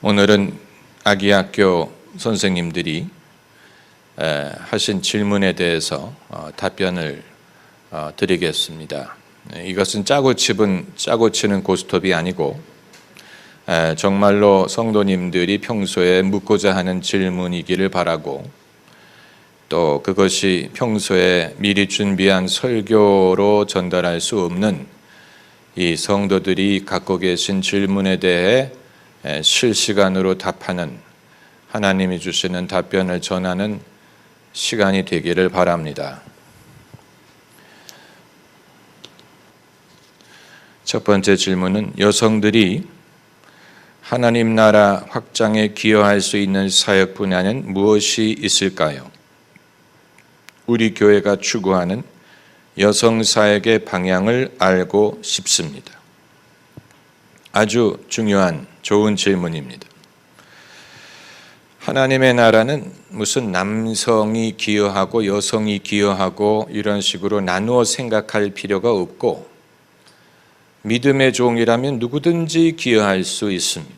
오늘은 아기학교 선생님들이 하신 질문에 대해서 답변을 드리겠습니다. 이것은 짜고 치는 고스톱이 아니고 정말로 성도님들이 평소에 묻고자 하는 질문이기를 바라고, 또 그것이 평소에 미리 준비한 설교로 전달할 수 없는 이 성도들이 갖고 계신 질문에 대해 실시간으로 답하는, 하나님이 주시는 답변을 전하는 시간이 되기를 바랍니다. 첫 번째 질문은, 여성들이 하나님 나라 확장에 기여할 수 있는 사역 분야는 무엇이 있을까요? 우리 교회가 추구하는 여성 사역의 방향을 알고 싶습니다. 아주 중요한 좋은 질문입니다. 하나님의 나라는 무슨 남성이 기여하고 여성이 기여하고 이런 식으로 나누어 생각할 필요가 없고, 믿음의 종이라면 누구든지 기여할 수 있습니다.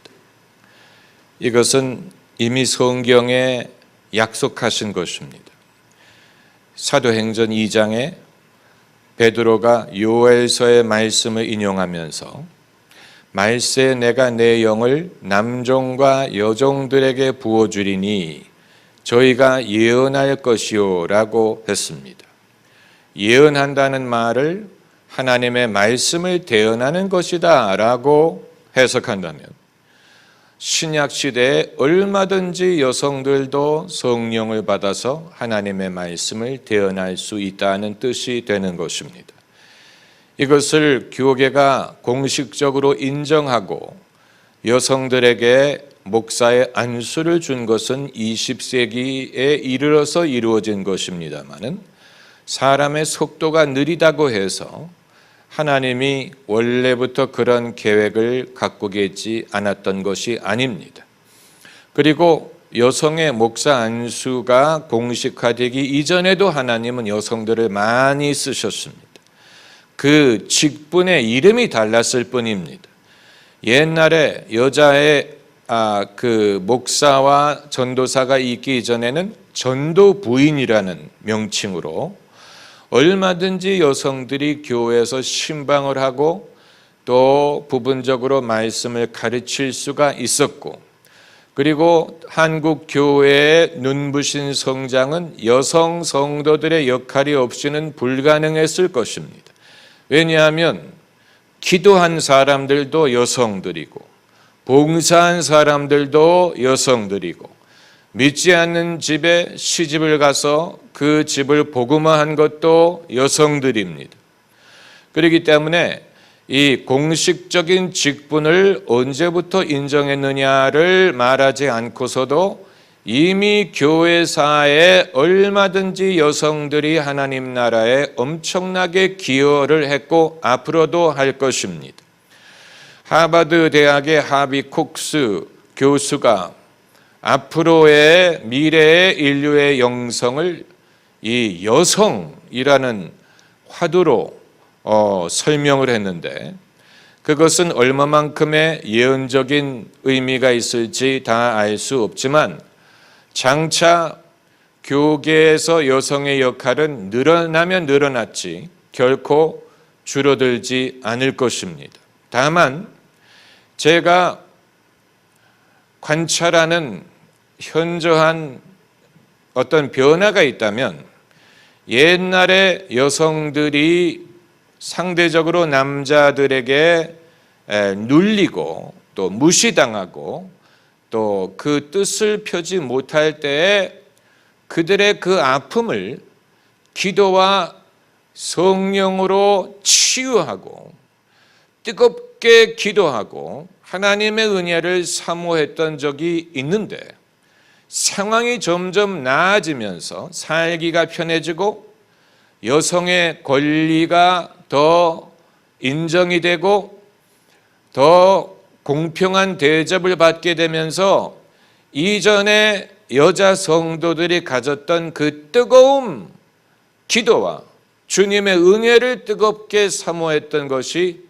이것은 이미 성경에 약속하신 것입니다. 사도행전 2장에 베드로가 요엘서의 말씀을 인용하면서, 말세 내가 내 영을 남종과 여종들에게 부어주리니 저희가 예언할 것이요 라고 했습니다. 예언한다는 말을 하나님의 말씀을 대언하는 것이다 라고 해석한다면, 신약 시대에 얼마든지 여성들도 성령을 받아서 하나님의 말씀을 대언할 수 있다는 뜻이 되는 것입니다. 이것을 교계가 공식적으로 인정하고 여성들에게 목사의 안수를 준 것은 20세기에 이르러서 이루어진 것입니다마는, 사람의 속도가 느리다고 해서 하나님이 원래부터 그런 계획을 갖고 계지 않았던 것이 아닙니다. 그리고 여성의 목사 안수가 공식화되기 이전에도 하나님은 여성들을 많이 쓰셨습니다. 그 직분의 이름이 달랐을 뿐입니다. 옛날에 여자의 그 목사와 전도사가 있기 이전에는 전도 부인이라는 명칭으로 얼마든지 여성들이 교회에서 신방을 하고 또 부분적으로 말씀을 가르칠 수가 있었고, 그리고 한국 교회의 눈부신 성장은 여성 성도들의 역할이 없이는 불가능했을 것입니다. 왜냐하면 기도한 사람들도 여성들이고, 봉사한 사람들도 여성들이고, 믿지 않는 집에 시집을 가서 그 집을 복음화한 것도 여성들입니다. 그렇기 때문에 이 공식적인 직분을 언제부터 인정했느냐를 말하지 않고서도 이미 교회사에 얼마든지 여성들이 하나님 나라에 엄청나게 기여를 했고 앞으로도 할 것입니다. 하버드 대학의 하비 콕스 교수가 앞으로의 미래의 인류의 영성을 이 여성이라는 화두로 설명을 했는데, 그것은 얼마만큼의 예언적인 의미가 있을지 다 알 수 없지만, 장차 교계에서 여성의 역할은 늘어나면 늘어났지 결코 줄어들지 않을 것입니다. 다만 제가 관찰하는 현저한 어떤 변화가 있다면, 옛날에 여성들이 상대적으로 남자들에게 눌리고 또 무시당하고 또 그 뜻을 펴지 못할 때에 그들의 그 아픔을 기도와 성령으로 치유하고 뜨겁게 기도하고 하나님의 은혜를 사모했던 적이 있는데, 상황이 점점 나아지면서 살기가 편해지고 여성의 권리가 더 인정이 되고 더 공평한 대접을 받게 되면서 이전에 여자 성도들이 가졌던 그 뜨거움 기도와 주님의 은혜를 뜨겁게 사모했던 것이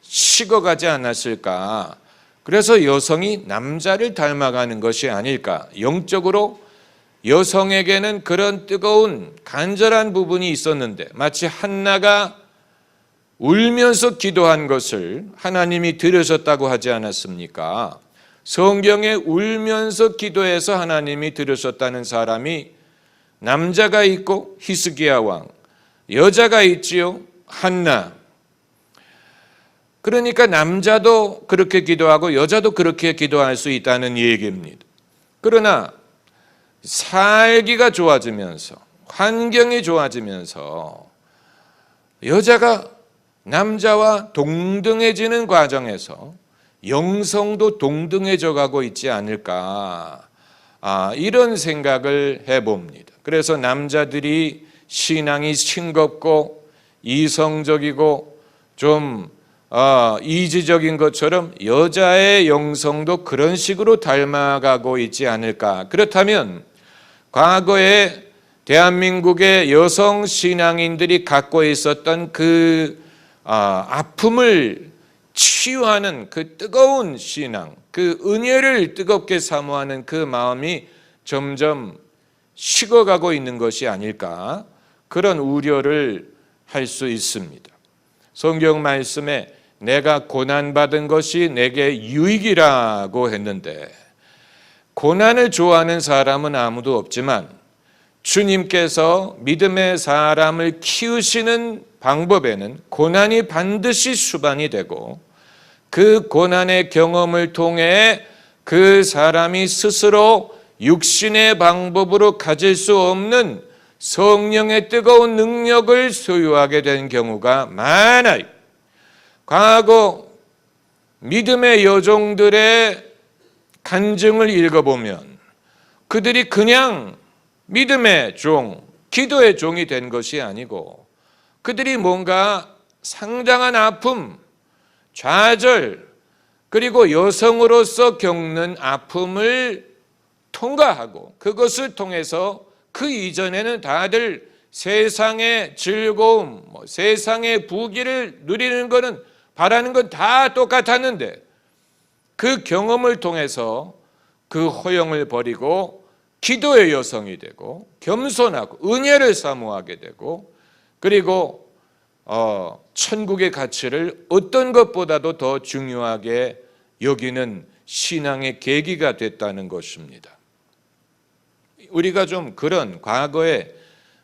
식어가지 않았을까, 그래서 여성이 남자를 닮아가는 것이 아닐까. 영적으로 여성에게는 그런 뜨거운 간절한 부분이 있었는데 마치 한나가 울면서 기도한 것을 하나님이 들으셨다고 하지 않았습니까? 성경에 울면서 기도해서 하나님이 들으셨다는 사람이 남자가 있고 히스기야 왕, 여자가 있지요, 한나. 그러니까 남자도 그렇게 기도하고 여자도 그렇게 기도할 수 있다는 얘기입니다. 그러나 살기가 좋아지면서 환경이 좋아지면서 여자가 남자와 동등해지는 과정에서 영성도 동등해져 가고 있지 않을까, 이런 생각을 해봅니다. 그래서 남자들이 신앙이 싱겁고 이성적이고 좀 이지적인 것처럼 여자의 영성도 그런 식으로 닮아가고 있지 않을까. 그렇다면 과거에 대한민국의 여성 신앙인들이 갖고 있었던 그 아픔을 치유하는 그 뜨거운 신앙, 그 은혜를 뜨겁게 사모하는 그 마음이 점점 식어가고 있는 것이 아닐까, 그런 우려를 할 수 있습니다. 성경 말씀에 내가 고난받은 것이 내게 유익이라고 했는데, 고난을 좋아하는 사람은 아무도 없지만 주님께서 믿음의 사람을 키우시는 방법에는 고난이 반드시 수반이 되고, 그 고난의 경험을 통해 그 사람이 스스로 육신의 방법으로 가질 수 없는 성령의 뜨거운 능력을 소유하게 된 경우가 많아요. 과거 믿음의 여종들의 간증을 읽어보면 그들이 그냥 믿음의 종, 기도의 종이 된 것이 아니고 그들이 뭔가 상당한 아픔, 좌절, 그리고 여성으로서 겪는 아픔을 통과하고 그것을 통해서 그 이전에는 다들 세상의 즐거움, 세상의 부귀를 누리는 것은 바라는 건 다 똑같았는데 그 경험을 통해서 그 허영을 버리고 기도의 여성이 되고 겸손하고 은혜를 사모하게 되고, 그리고 천국의 가치를 어떤 것보다도 더 중요하게 여기는 신앙의 계기가 됐다는 것입니다. 우리가 좀 그런 과거의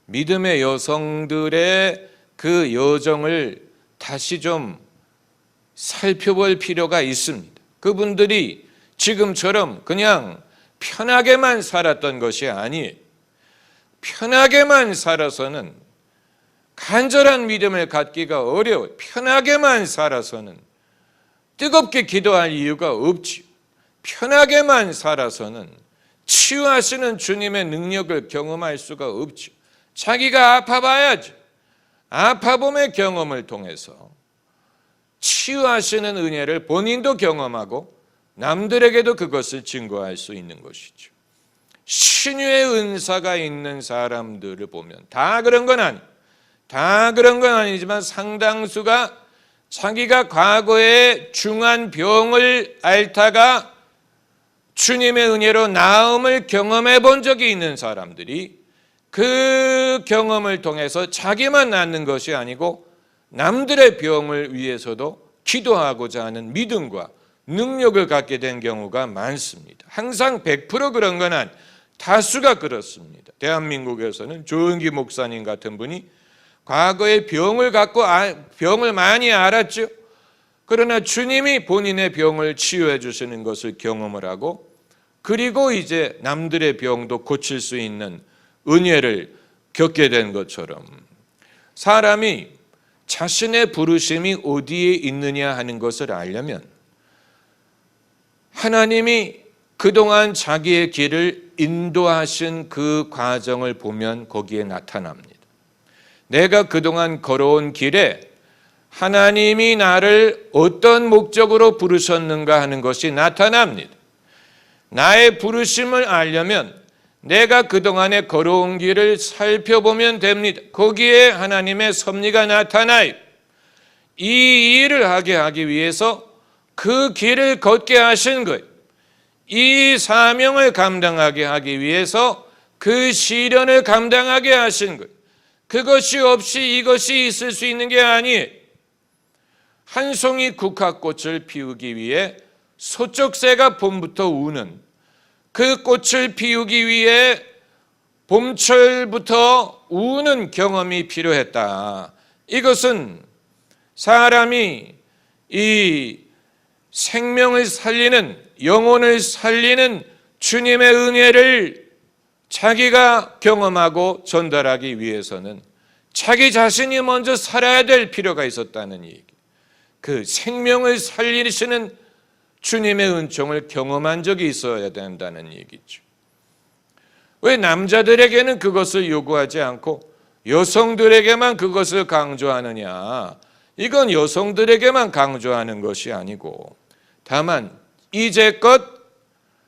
믿음의 여성들의 그 여정을 다시 좀 살펴볼 필요가 있습니다. 그분들이 지금처럼 그냥 편하게만 살았던 것이 아니에요. 편하게만 살아서는 간절한 믿음을 갖기가 어려워요. 편하게만 살아서는 뜨겁게 기도할 이유가 없지요. 편하게만 살아서는 치유하시는 주님의 능력을 경험할 수가 없죠. 자기가 아파봐야죠. 아파봄의 경험을 통해서 치유하시는 은혜를 본인도 경험하고 남들에게도 그것을 증거할 수 있는 것이죠. 신유의 은사가 있는 사람들을 보면 다 그런 건 아니지만 상당수가 자기가 과거에 중한 병을 앓다가 주님의 은혜로 나음을 경험해 본 적이 있는 사람들이 그 경험을 통해서 자기만 낫는 것이 아니고 남들의 병을 위해서도 기도하고자 하는 믿음과 능력을 갖게 된 경우가 많습니다. 항상 100% 그런 건 아니에요. 다수가 그렇습니다. 대한민국에서는 조은기 목사님 같은 분이 과거에 병을 갖고 병을 많이 앓았죠. 그러나 주님이 본인의 병을 치유해 주시는 것을 경험을 하고, 그리고 이제 남들의 병도 고칠 수 있는 은혜를 겪게 된 것처럼 사람이 자신의 부르심이 어디에 있느냐 하는 것을 알려면 하나님이 그동안 자기의 길을 인도하신 그 과정을 보면 거기에 나타납니다. 내가 그동안 걸어온 길에 하나님이 나를 어떤 목적으로 부르셨는가 하는 것이 나타납니다. 나의 부르심을 알려면 내가 그동안에 걸어온 길을 살펴보면 됩니다. 거기에 하나님의 섭리가 나타나요. 이 일을 하게 하기 위해서 그 길을 걷게 하신 거예요. 이 사명을 감당하게 하기 위해서 그 시련을 감당하게 하신 거예요. 그것이 없이 이것이 있을 수 있는 게 아니에요. 한 송이 국화꽃을 피우기 위해 소쩍새가 봄부터 우는, 그 꽃을 피우기 위해 봄철부터 우는 경험이 필요했다. 이것은 사람이 이 생명을 살리는, 영혼을 살리는 주님의 은혜를 자기가 경험하고 전달하기 위해서는 자기 자신이 먼저 살아야 될 필요가 있었다는 얘기. 그 생명을 살리시는 주님의 은총을 경험한 적이 있어야 된다는 얘기죠. 왜 남자들에게는 그것을 요구하지 않고 여성들에게만 그것을 강조하느냐? 이건 여성들에게만 강조하는 것이 아니고, 다만 이제껏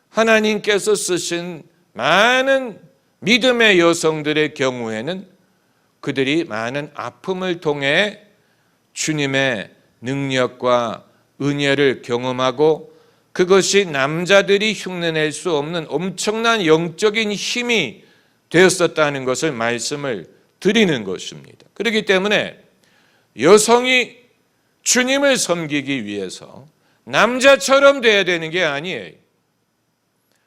하나님께서 쓰신 많은 믿음의 여성들의 경우에는 그들이 많은 아픔을 통해 주님의 능력과 은혜를 경험하고, 그것이 남자들이 흉내낼 수 없는 엄청난 영적인 힘이 되었었다는 것을 말씀을 드리는 것입니다. 그렇기 때문에 여성이 주님을 섬기기 위해서 남자처럼 돼야 되는 게 아니에요.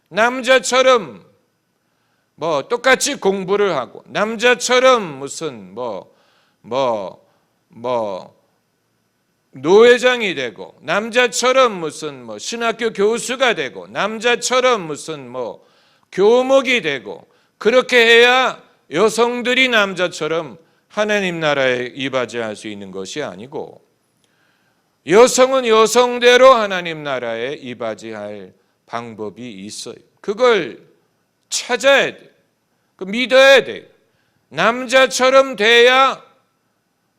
남자처럼 똑같이 공부를 하고, 남자처럼 무슨 노회장이 되고, 남자처럼 무슨 신학교 교수가 되고, 남자처럼 무슨 교목이 되고, 그렇게 해야 여성들이 남자처럼 하나님 나라에 이바지할 수 있는 것이 아니고, 여성은 여성대로 하나님 나라에 이바지할 방법이 있어요. 그걸 찾아야 돼요. 믿어야 돼요. 남자처럼 돼야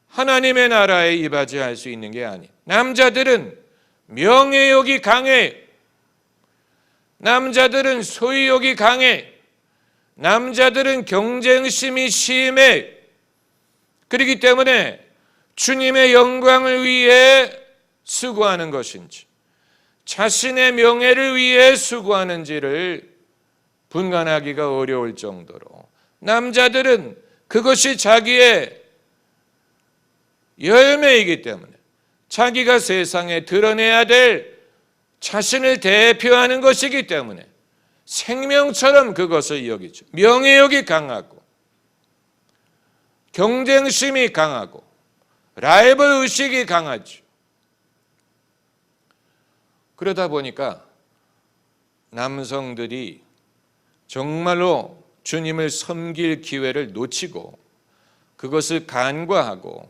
하나님의 나라에 이바지할 수 있는 게 아니에요. 남자들은 명예욕이 강해. 남자들은 소유욕이 강해. 남자들은 경쟁심이 심해. 그렇기 때문에 주님의 영광을 위해 수고하는 것인지, 자신의 명예를 위해 수고하는지를 분간하기가 어려울 정도로, 남자들은 그것이 자기의 열매이기 때문에, 자기가 세상에 드러내야 될 자신을 대표하는 것이기 때문에 생명처럼 그것을 여기죠. 명예욕이 강하고, 경쟁심이 강하고, 라이벌 의식이 강하죠. 그러다 보니까 남성들이 정말로 주님을 섬길 기회를 놓치고, 그것을 간과하고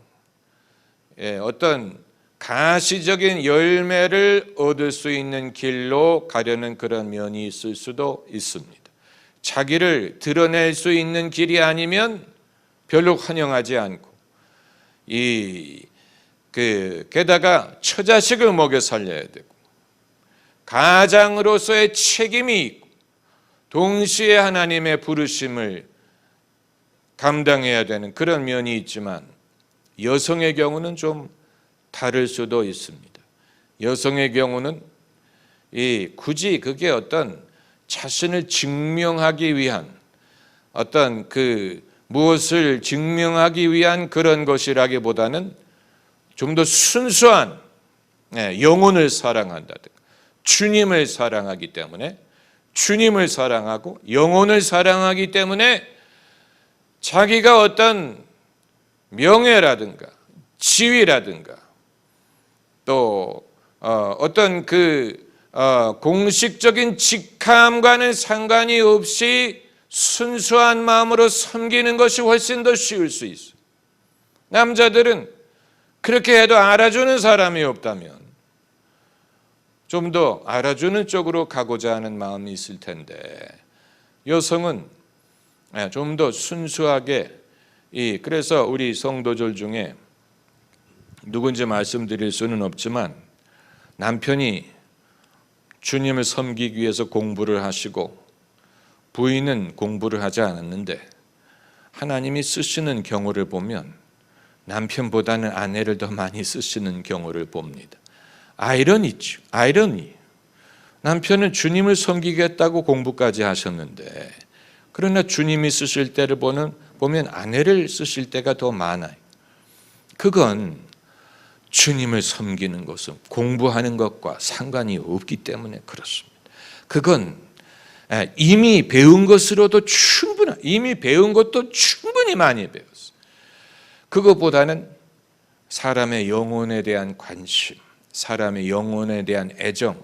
어떤 가시적인 열매를 얻을 수 있는 길로 가려는 그런 면이 있을 수도 있습니다. 자기를 드러낼 수 있는 길이 아니면 별로 환영하지 않고, 게다가 처자식을 먹여 살려야 되고, 가장으로서의 책임이 있고, 동시에 하나님의 부르심을 감당해야 되는 그런 면이 있지만, 여성의 경우는 좀 다를 수도 있습니다. 여성의 경우는 굳이 그게 어떤 자신을 증명하기 위한, 어떤 무엇을 증명하기 위한 그런 것이라기보다는 좀 더 순수한 영혼을 사랑한다든가, 주님을 사랑하기 때문에, 주님을 사랑하고 영혼을 사랑하기 때문에 자기가 어떤 명예라든가 지위라든가 또 어떤 공식적인 직함과는 상관이 없이 순수한 마음으로 섬기는 것이 훨씬 더 쉬울 수 있어요. 남자들은 그렇게 해도 알아주는 사람이 없다면 좀 더 알아주는 쪽으로 가고자 하는 마음이 있을 텐데, 여성은 좀 더 순수하게, 그래서 우리 성도들 중에 누군지 말씀드릴 수는 없지만, 남편이 주님을 섬기기 위해서 공부를 하시고 부인은 공부를 하지 않았는데 하나님이 쓰시는 경우를 보면 남편보다는 아내를 더 많이 쓰시는 경우를 봅니다. 아이러니죠. 아이러니. 남편은 주님을 섬기겠다고 공부까지 하셨는데, 그러나 주님이 쓰실 때를 보면 아내를 쓰실 때가 더 많아요. 그건 주님을 섬기는 것은 공부하는 것과 상관이 없기 때문에 그렇습니다. 그건 이미 배운 것으로도 이미 배운 것도 충분히 많이 배웠어요. 그것보다는 사람의 영혼에 대한 관심, 사람의 영혼에 대한 애정,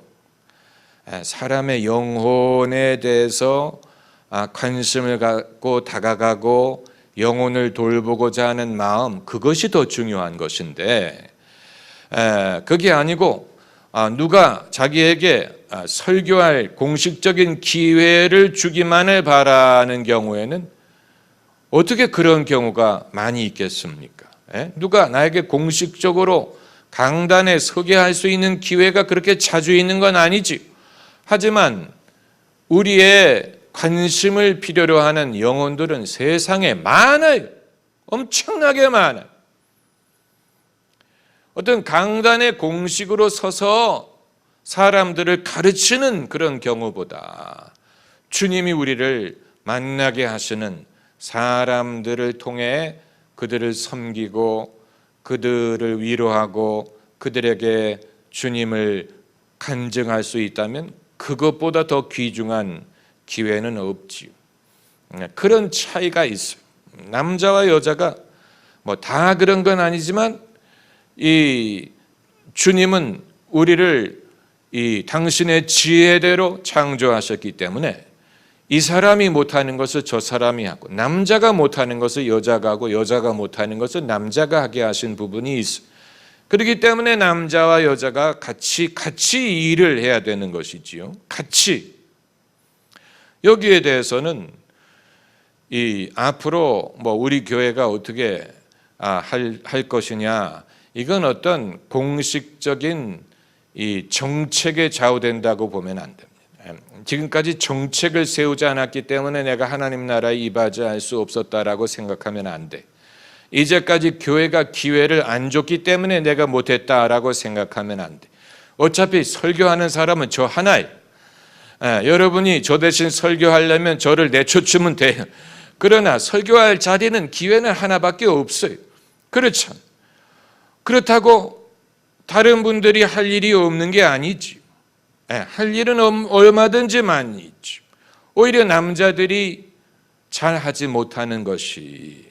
사람의 영혼에 대해서 관심을 갖고 다가가고 영혼을 돌보고자 하는 마음, 그것이 더 중요한 것인데, 그게 아니고 누가 자기에게 설교할 공식적인 기회를 주기만을 바라는 경우에는 어떻게 그런 경우가 많이 있겠습니까? 누가 나에게 공식적으로 강단에 서게 할 수 있는 기회가 그렇게 자주 있는 건 아니지. 하지만 우리의 관심을 필요로 하는 영혼들은 세상에 많아요. 엄청나게 많아요. 어떤 강단의 공식으로 서서 사람들을 가르치는 그런 경우보다 주님이 우리를 만나게 하시는 사람들을 통해 그들을 섬기고 그들을 위로하고 그들에게 주님을 간증할 수 있다면 그것보다 더 귀중한 기회는 없지요. 그런 차이가 있어요. 남자와 여자가 다 그런 건 아니지만 이 주님은 우리를 이 당신의 지혜대로 창조하셨기 때문에 이 사람이 못하는 것을 저 사람이 하고, 남자가 못하는 것을 여자가 하고, 여자가 못하는 것을 남자가 하게 하신 부분이 있어요. 그렇기 때문에 남자와 여자가 같이 일을 해야 되는 것이지요. 같이. 여기에 대해서는 이 앞으로 우리 교회가 어떻게 할 것이냐, 이건 어떤 공식적인 이 정책에 좌우된다고 보면 안 됩니다. 지금까지 정책을 세우지 않았기 때문에 내가 하나님 나라에 임하지 수 없었다라고 생각하면 안 돼. 이제까지 교회가 기회를 안 줬기 때문에 내가 못했다라고 생각하면 안 돼. 어차피 설교하는 사람은 저 하나예요. 여러분이 저 대신 설교하려면 저를 내쫓으면 돼요. 그러나 설교할 자리는, 기회는 하나밖에 없어요. 그렇죠. 그렇다고 다른 분들이 할 일이 없는 게 아니지. 할 일은 얼마든지 많이 있죠. 오히려 남자들이 잘 하지 못하는 것이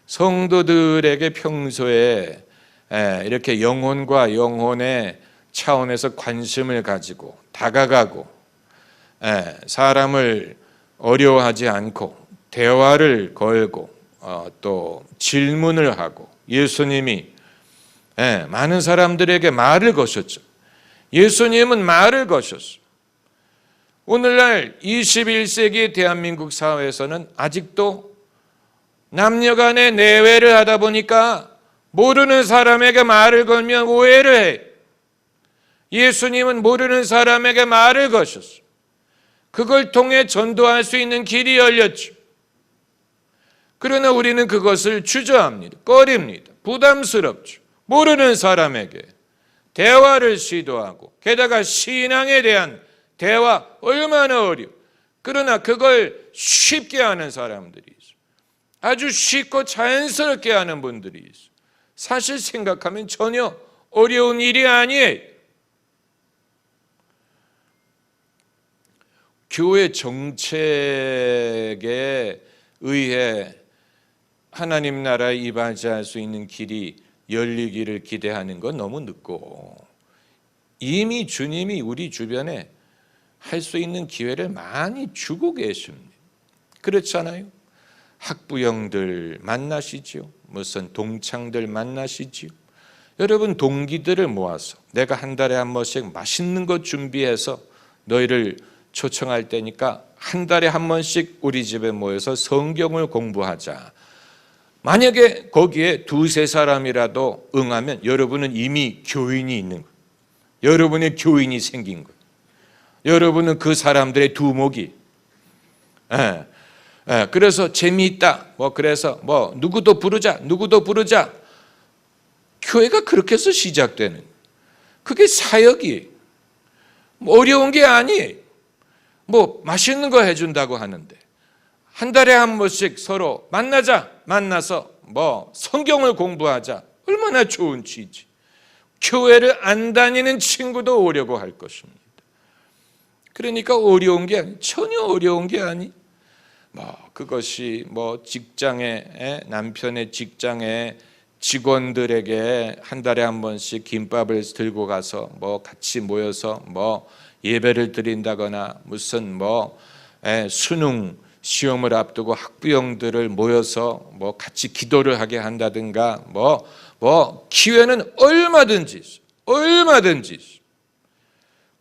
성도들에게 평소에 이렇게 영혼과 영혼의 차원에서 관심을 가지고 다가가고 사람을 어려워하지 않고 대화를 걸고 또 질문을 하고, 예수님이 많은 사람들에게 말을 거셨죠. 예수님은 말을 거셨어요. 오늘날 21세기 대한민국 사회에서는 아직도 남녀간의 내외를 하다 보니까 모르는 사람에게 말을 걸면 오해를 해. 예수님은 모르는 사람에게 말을 거셨어요. 그걸 통해 전도할 수 있는 길이 열렸죠. 그러나 우리는 그것을 주저합니다. 꺼립니다. 부담스럽죠. 모르는 사람에게 대화를 시도하고, 게다가 신앙에 대한 대화 얼마나 어려워. 그러나 그걸 쉽게 하는 사람들이 있어요. 아주 쉽고 자연스럽게 하는 분들이 있어요. 사실 생각하면 전혀 어려운 일이 아니에요. 교회 정책에 의해 하나님 나라에 임할 수 있는 길이 열리기를 기대하는 건 너무 늦고, 이미 주님이 우리 주변에 할 수 있는 기회를 많이 주고 계십니다. 그렇잖아요. 학부형들 만나시지요. 무슨 동창들 만나시지요. 여러분, 동기들을 모아서 내가 한 달에 한 번씩 맛있는 것 준비해서 너희를 초청할 때니까 한 달에 한 번씩 우리 집에 모여서 성경을 공부하자. 만약에 거기에 두세 사람이라도 응하면 여러분은 이미 교인이 있는 거예요. 여러분의 교인이 생긴 거예요. 여러분은 그 사람들의 두목이. 그래서 재미있다. 그래서 누구도 부르자. 교회가 그렇게 해서 시작되는. 그게 사역이에요. 어려운 게 아니에요. 맛있는 거 해준다고 하는데 한 달에 한 번씩 서로 만나서 성경을 공부하자. 얼마나 좋은 취지. 교회를 안 다니는 친구도 오려고 할 것입니다. 그러니까 어려운 게 전혀 어려운 게 아니. 그것이 직장에 남편의 직장에 직원들에게 한 달에 한 번씩 김밥을 들고 가서 같이 모여서 예배를 드린다거나 무슨 수능 시험을 앞두고 학부형들을 모여서 같이 기도를 하게 한다든가 기회는 얼마든지 있어.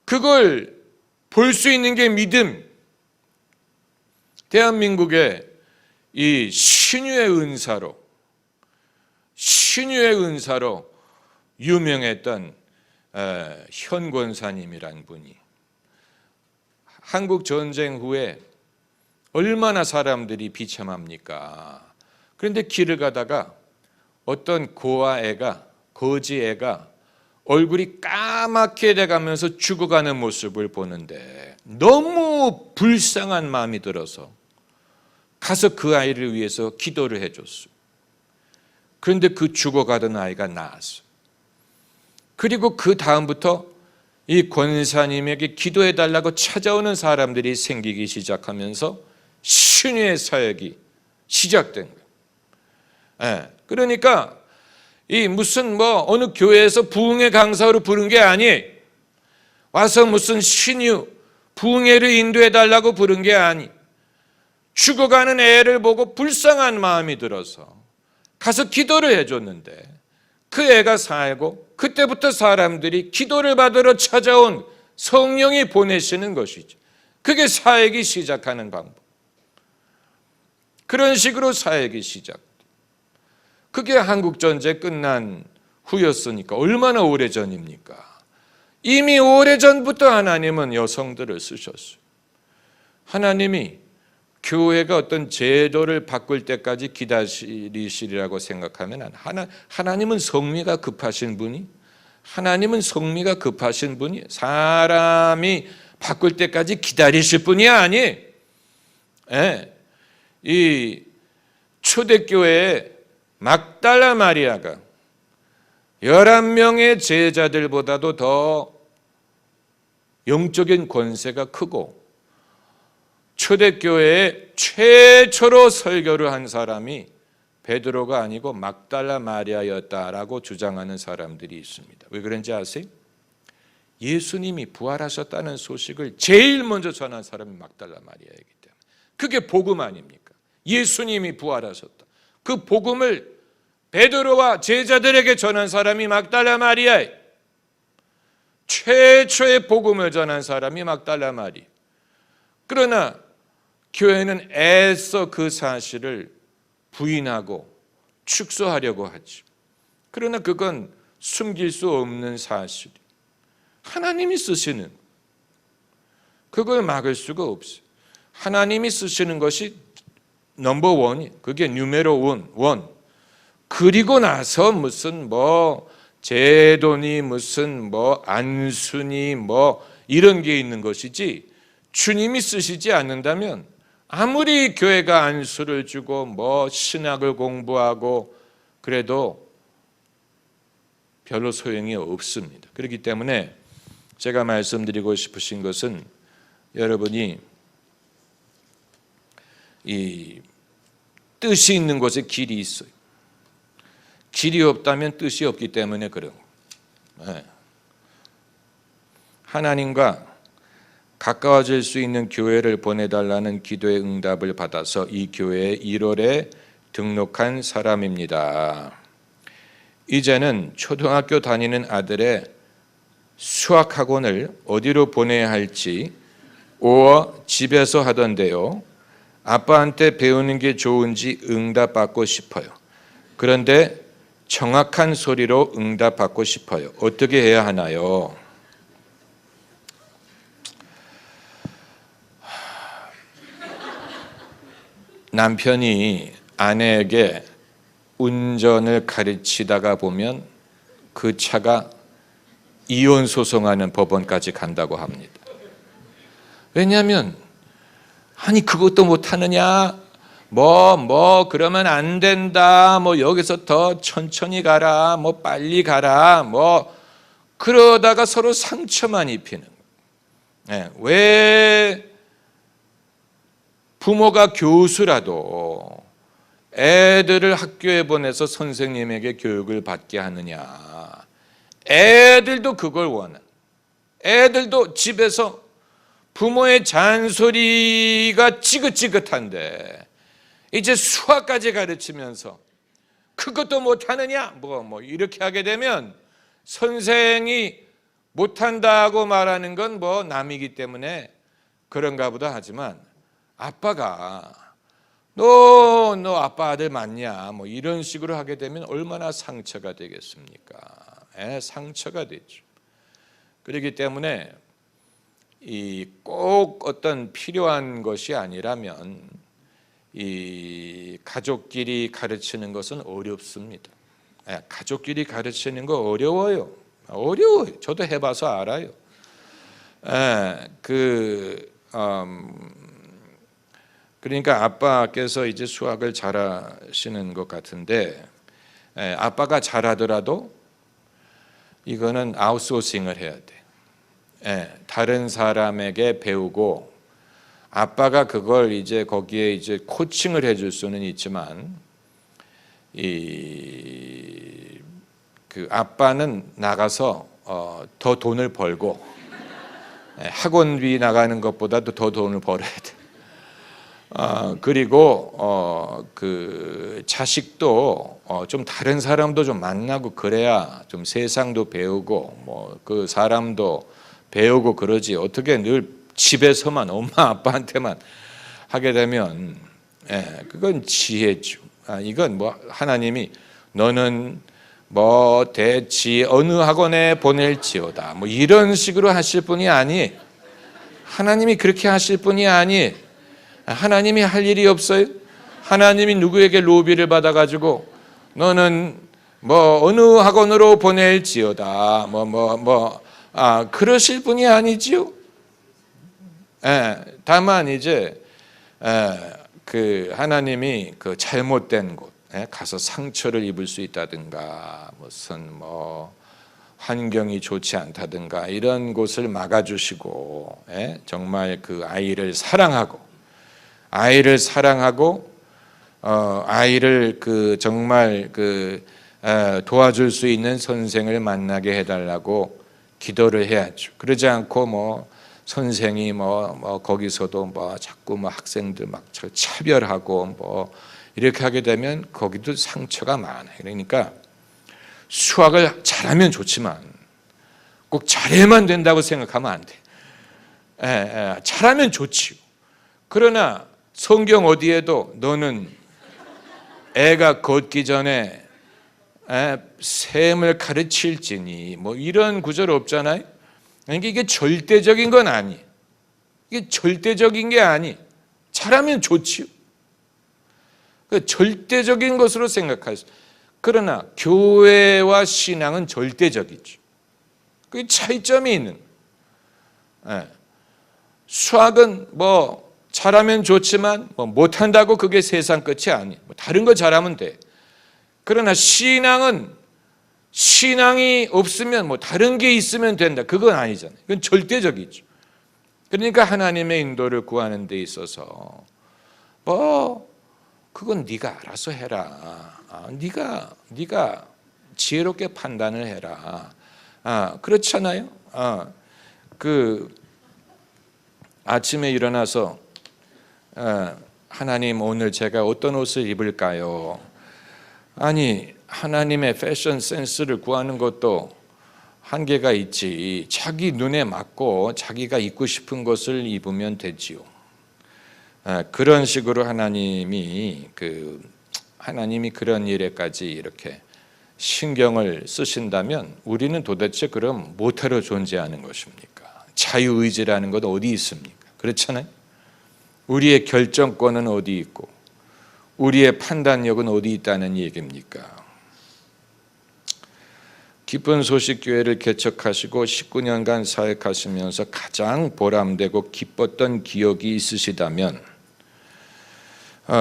그걸 볼 수 있는 게 믿음. 대한민국의 이 신유의 은사로 유명했던 현 권사님이란 분이 한국 전쟁 후에 얼마나 사람들이 비참합니까? 그런데 길을 가다가 어떤 거지 애가 얼굴이 까맣게 돼가면서 죽어가는 모습을 보는데 너무 불쌍한 마음이 들어서 가서 그 아이를 위해서 기도를 해줬어요. 그런데 그 죽어가던 아이가 나았어요. 그리고 그 다음부터 이 권사님에게 기도해달라고 찾아오는 사람들이 생기기 시작하면서 신유의 사역이 시작된 거예요. 그러니까 이 무슨 어느 교회에서 부흥회 강사로 부른 게 아니에요. 와서 무슨 신유 부흥회를 인도해달라고 부른 게 아니. 죽어가는 애를 보고 불쌍한 마음이 들어서 가서 기도를 해줬는데 그 애가 살고 그때부터 사람들이 기도를 받으러 찾아온 성령이 보내시는 것이죠. 그게 사역이 시작하는 방법. 그런 식으로 사역이 시작. 그게 한국전쟁 끝난 후였으니까 얼마나 오래전입니까? 이미 오래전부터 하나님은 여성들을 쓰셨어요. 하나님이 교회가 어떤 제도를 바꿀 때까지 기다리시리라고 생각하면 하나님은 성미가 급하신 분이 사람이 바꿀 때까지 기다리실 분이 아니에요. 이 초대교회에 막달라 마리아가 11명의 제자들보다도 더 영적인 권세가 크고 초대교회에 최초로 설교를 한 사람이 베드로가 아니고 막달라 마리아였다라고 주장하는 사람들이 있습니다. 왜 그런지 아세요? 예수님이 부활하셨다는 소식을 제일 먼저 전한 사람이 막달라 마리아이기 때문에. 그게 복음 아닙니까? 예수님이 부활하셨다. 그 복음을 베드로와 제자들에게 전한 사람이 막달라 마리아예요. 최초의 복음을 전한 사람이 막달라 마리아. 그러나 교회는 애써 그 사실을 부인하고 축소하려고 하죠. 그러나 그건 숨길 수 없는 사실이에요. 하나님이 쓰시는, 그걸 막을 수가 없어요. 하나님이 쓰시는 것이 넘버 원이, 그게 뉴메로 원. 그리고 나서 무슨 제도니 무슨 안수니 이런 게 있는 것이지, 주님이 쓰시지 않는다면 아무리 교회가 안수를 주고 신학을 공부하고 그래도 별로 소용이 없습니다. 그렇기 때문에 제가 말씀드리고 싶으신 것은 여러분이 이 뜻이 있는 곳에 길이 있어요. 길이 없다면 뜻이 없기 때문에 그런 거예요. 하나님과 가까워질 수 있는 교회를 보내달라는 기도의 응답을 받아서 이 교회에 1월에 등록한 사람입니다. 이제는 초등학교 다니는 아들의 수학학원을 어디로 보내야 할지 집에서 하던데요. 아빠한테 배우는 게 좋은지 응답받고 싶어요. 그런데 정확한 소리로 응답받고 싶어요. 어떻게 해야 하나요? 남편이 아내에게 운전을 가르치다가 보면 그 차가 이혼 소송하는 법원까지 간다고 합니다. 왜냐하면 아니 그것도 못하느냐, 그러면 안 된다, 여기서 더 천천히 가라, 빨리 가라, 그러다가 서로 상처만 입히는 거예요. 왜 부모가 교수라도 애들을 학교에 보내서 선생님에게 교육을 받게 하느냐? 애들도 그걸 원한. 애들도 집에서 부모의 잔소리가 지긋지긋한데 이제 수학까지 가르치면서 그것도 못하느냐? 이렇게 하게 되면 선생이 못한다고 말하는 건 남이기 때문에 그런가 보다 하지만 아빠가 너 아빠 아들 맞냐? 이런 식으로 하게 되면 얼마나 상처가 되겠습니까? 상처가 되죠. 그렇기 때문에 꼭 어떤 필요한 것이 아니라면 이 가족끼리 가르치는 것은 어렵습니다. 가족끼리 가르치는 거 어려워요. 저도 해봐서 알아요. 그러니까 아빠께서 이제 수학을 잘하시는 것 같은데, 아빠가 잘하더라도 이거는 아웃소싱을 해야 돼. 다른 사람에게 배우고 아빠가 그걸 이제 거기에 이제 코칭을 해줄 수는 있지만 그 아빠는 나가서 더 돈을 벌고 학원비 나가는 것보다도 더 돈을 벌어야 돼. 그리고 그 자식도 좀 다른 사람도 좀 만나고 그래야 좀 세상도 배우고 그 사람도 배우고 그러지. 어떻게 늘 집에서만 엄마 아빠한테만 하게 되면 그건 지혜죠. 이건 하나님이 너는 대지 어느 학원에 보낼지어다 이런 식으로 하실 분이 아니. 하나님이 그렇게 하실 분이 아니. 하나님이 할 일이 없어요. 하나님이 누구에게 로비를 받아가지고 너는 어느 학원으로 보낼지어다 그러실 분이 아니지요. 다만 이제 그 하나님이 그 잘못된 곳 가서 상처를 입을 수 있다든가 무슨 환경이 좋지 않다든가 이런 곳을 막아주시고 정말 그 아이를 사랑하고 아이를 그 정말 그 도와줄 수 있는 선생을 만나게 해달라고 기도를 해야죠. 그러지 않고 선생이 거기서도 자꾸 학생들 막 차별하고 이렇게 하게 되면 거기도 상처가 많아요. 그러니까 수학을 잘하면 좋지만 꼭 잘해만 된다고 생각하면 안 돼. 잘하면 좋지요. 그러나 성경 어디에도 너는 애가 걷기 전에 셈을 가르칠지니 이런 구절 없잖아요. 그러니까 이게 절대적인 건 아니. 이게 절대적인 게 아니. 잘하면 좋지요. 절대적인 것으로 생각하세요. 그러나 교회와 신앙은 절대적이죠. 그 차이점이 있는. 수학은 잘하면 좋지만 못한다고 그게 세상 끝이 아니. 다른 거 잘하면 돼. 그러나 신앙이 없으면 다른 게 있으면 된다. 그건 아니잖아요. 그건 절대적이죠. 그러니까 하나님의 인도를 구하는 데 있어서 그건 네가 알아서 해라. 네가 지혜롭게 판단을 해라. 그렇잖아요. 그 아침에 일어나서 하나님 오늘 제가 어떤 옷을 입을까요? 아니 하나님의 패션 센스를 구하는 것도 한계가 있지. 자기 눈에 맞고 자기가 입고 싶은 것을 입으면 되지요. 그런 식으로 하나님이 그런 일에까지 이렇게 신경을 쓰신다면 우리는 도대체 그럼 뭐하러 존재하는 것입니까? 자유의지라는 것 어디 있습니까? 그렇잖아요. 우리의 결정권은 어디 있고 우리의 판단력은 어디 있다는 얘기입니까? 기쁜 소식 교회를 개척하시고 19년간 사역하시면서 가장 보람되고 기뻤던 기억이 있으시다면,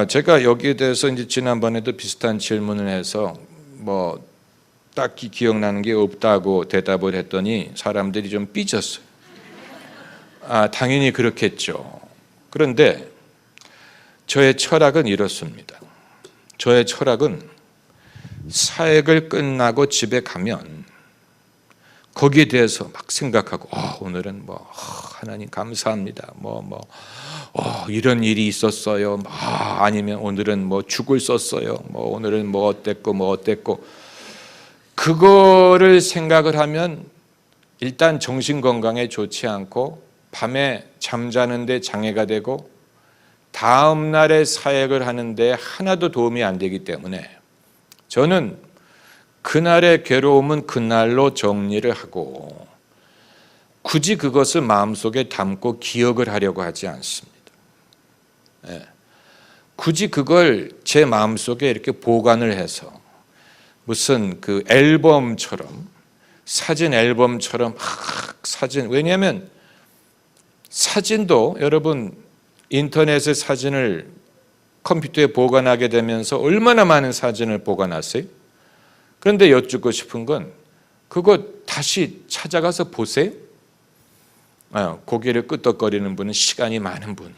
제가 여기에 대해서 이제 지난번에도 비슷한 질문을 해서 뭐 딱히 기억나는 게 없다고 대답을 했더니 사람들이 좀 삐졌어요. 당연히 그렇겠죠. 그런데 저의 철학은 이렇습니다. 저의 철학은 사역을 끝나고 집에 가면 거기에 대해서 막 생각하고, 오늘은 뭐 하나님 감사합니다. 이런 일이 있었어요. 아니면 오늘은 뭐 죽을 썼어요. 오늘은 뭐 어땠고. 그거를 생각을 하면 일단 정신 건강에 좋지 않고 밤에 잠자는데 장애가 되고 다음 날에 사역을 하는데 하나도 도움이 안 되기 때문에 저는 그날의 괴로움은 그날로 정리를 하고 굳이 그것을 마음속에 담고 기억을 하려고 하지 않습니다. 굳이 그걸 제 마음속에 이렇게 보관을 해서 무슨 그 앨범처럼, 사진 앨범처럼 왜냐하면 사진도 여러분 인터넷에 사진을 컴퓨터에 보관하게 되면서 얼마나 많은 사진을 보관하세요? 그런데 여쭙고 싶은 건 그거 다시 찾아가서 보세요. 고개를 끄덕거리는 분은 시간이 많은 분이.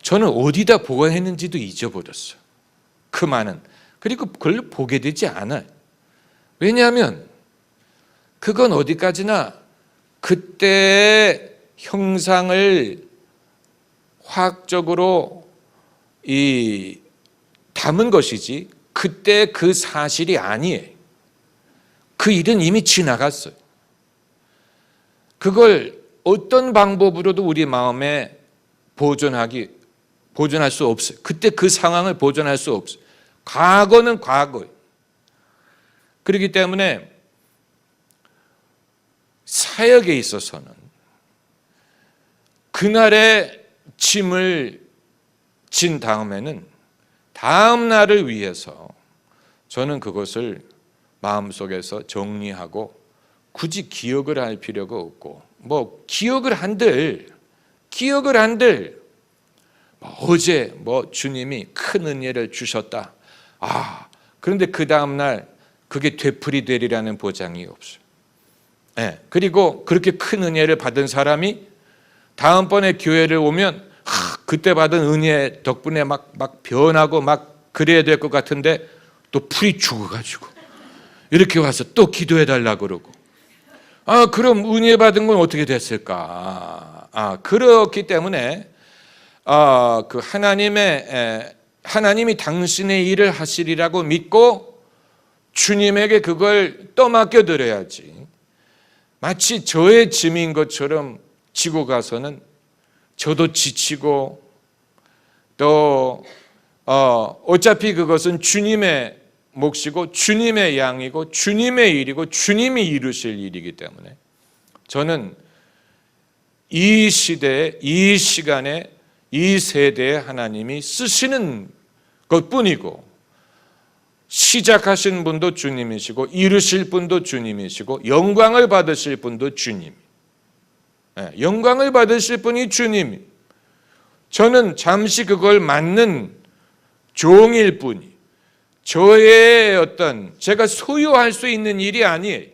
저는 어디다 보관했는지도 잊어버렸어요. 그 많은. 그리고 그걸 보게 되지 않아요. 왜냐하면 그건 어디까지나 그때의 형상을 화학적으로 담은 것이지 그때 그 사실이 아니에요. 그 일은 이미 지나갔어요. 그걸 어떤 방법으로도 우리 마음에 보존할 수 없어요. 그때 그 상황을 보존할 수 없어요. 과거는 과거예요. 그렇기 때문에 사역에 있어서는 그날의 짐을 진 다음에는 다음 날을 위해서 저는 그것을 마음속에서 정리하고 굳이 기억을 할 필요가 없고 기억을 한들 어제 주님이 큰 은혜를 주셨다. 그런데 그 다음 날 그게 되풀이 되리라는 보장이 없어요. 그리고 그렇게 큰 은혜를 받은 사람이 다음번에 교회를 오면 그때 받은 은혜 덕분에 막 변하고 막 그래야 될 것 같은데 또 풀이 죽어가지고 이렇게 와서 또 기도해 달라고 그러고 그럼 은혜 받은 건 어떻게 됐을까? 그렇기 때문에 그 하나님이 당신의 일을 하시리라고 믿고 주님에게 그걸 떠맡겨 드려야지. 마치 저의 짐인 것처럼 지고 가서는 저도 지치고 또 어차피 그것은 주님의 몫이고 주님의 양이고 주님의 일이고 주님이 이루실 일이기 때문에 저는 이 시대에 이 시간에 이 세대에 하나님이 쓰시는 것뿐이고 시작하신 분도 주님이시고 이루실 분도 주님이시고 영광을 받으실 분도 주님. 영광을 받으실 분이 주님. 저는 잠시 그걸 맡는 종일 뿐이 저의 제가 소유할 수 있는 일이 아니에요.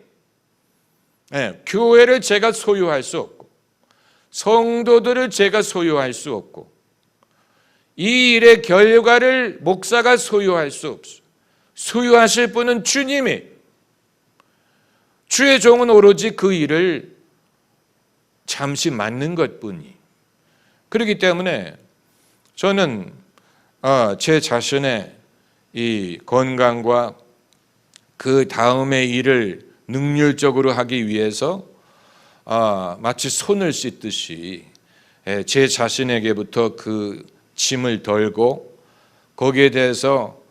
교회를 제가 소유할 수 없고 성도들을 제가 소유할 수 없고 이 일의 결과를 목사가 소유할 수 없어요. 소유하실 분은 주님이. 주의 종은 오로지 그 일을 잠시 맡는 것뿐이. 그렇기 때문에 저는 제 자신의 이 건강과 그 다음의 일을 능률적으로 하기 위해서 마치 손을 씻듯이 제 자신에게부터 그 짐을 덜고 거기에 대해서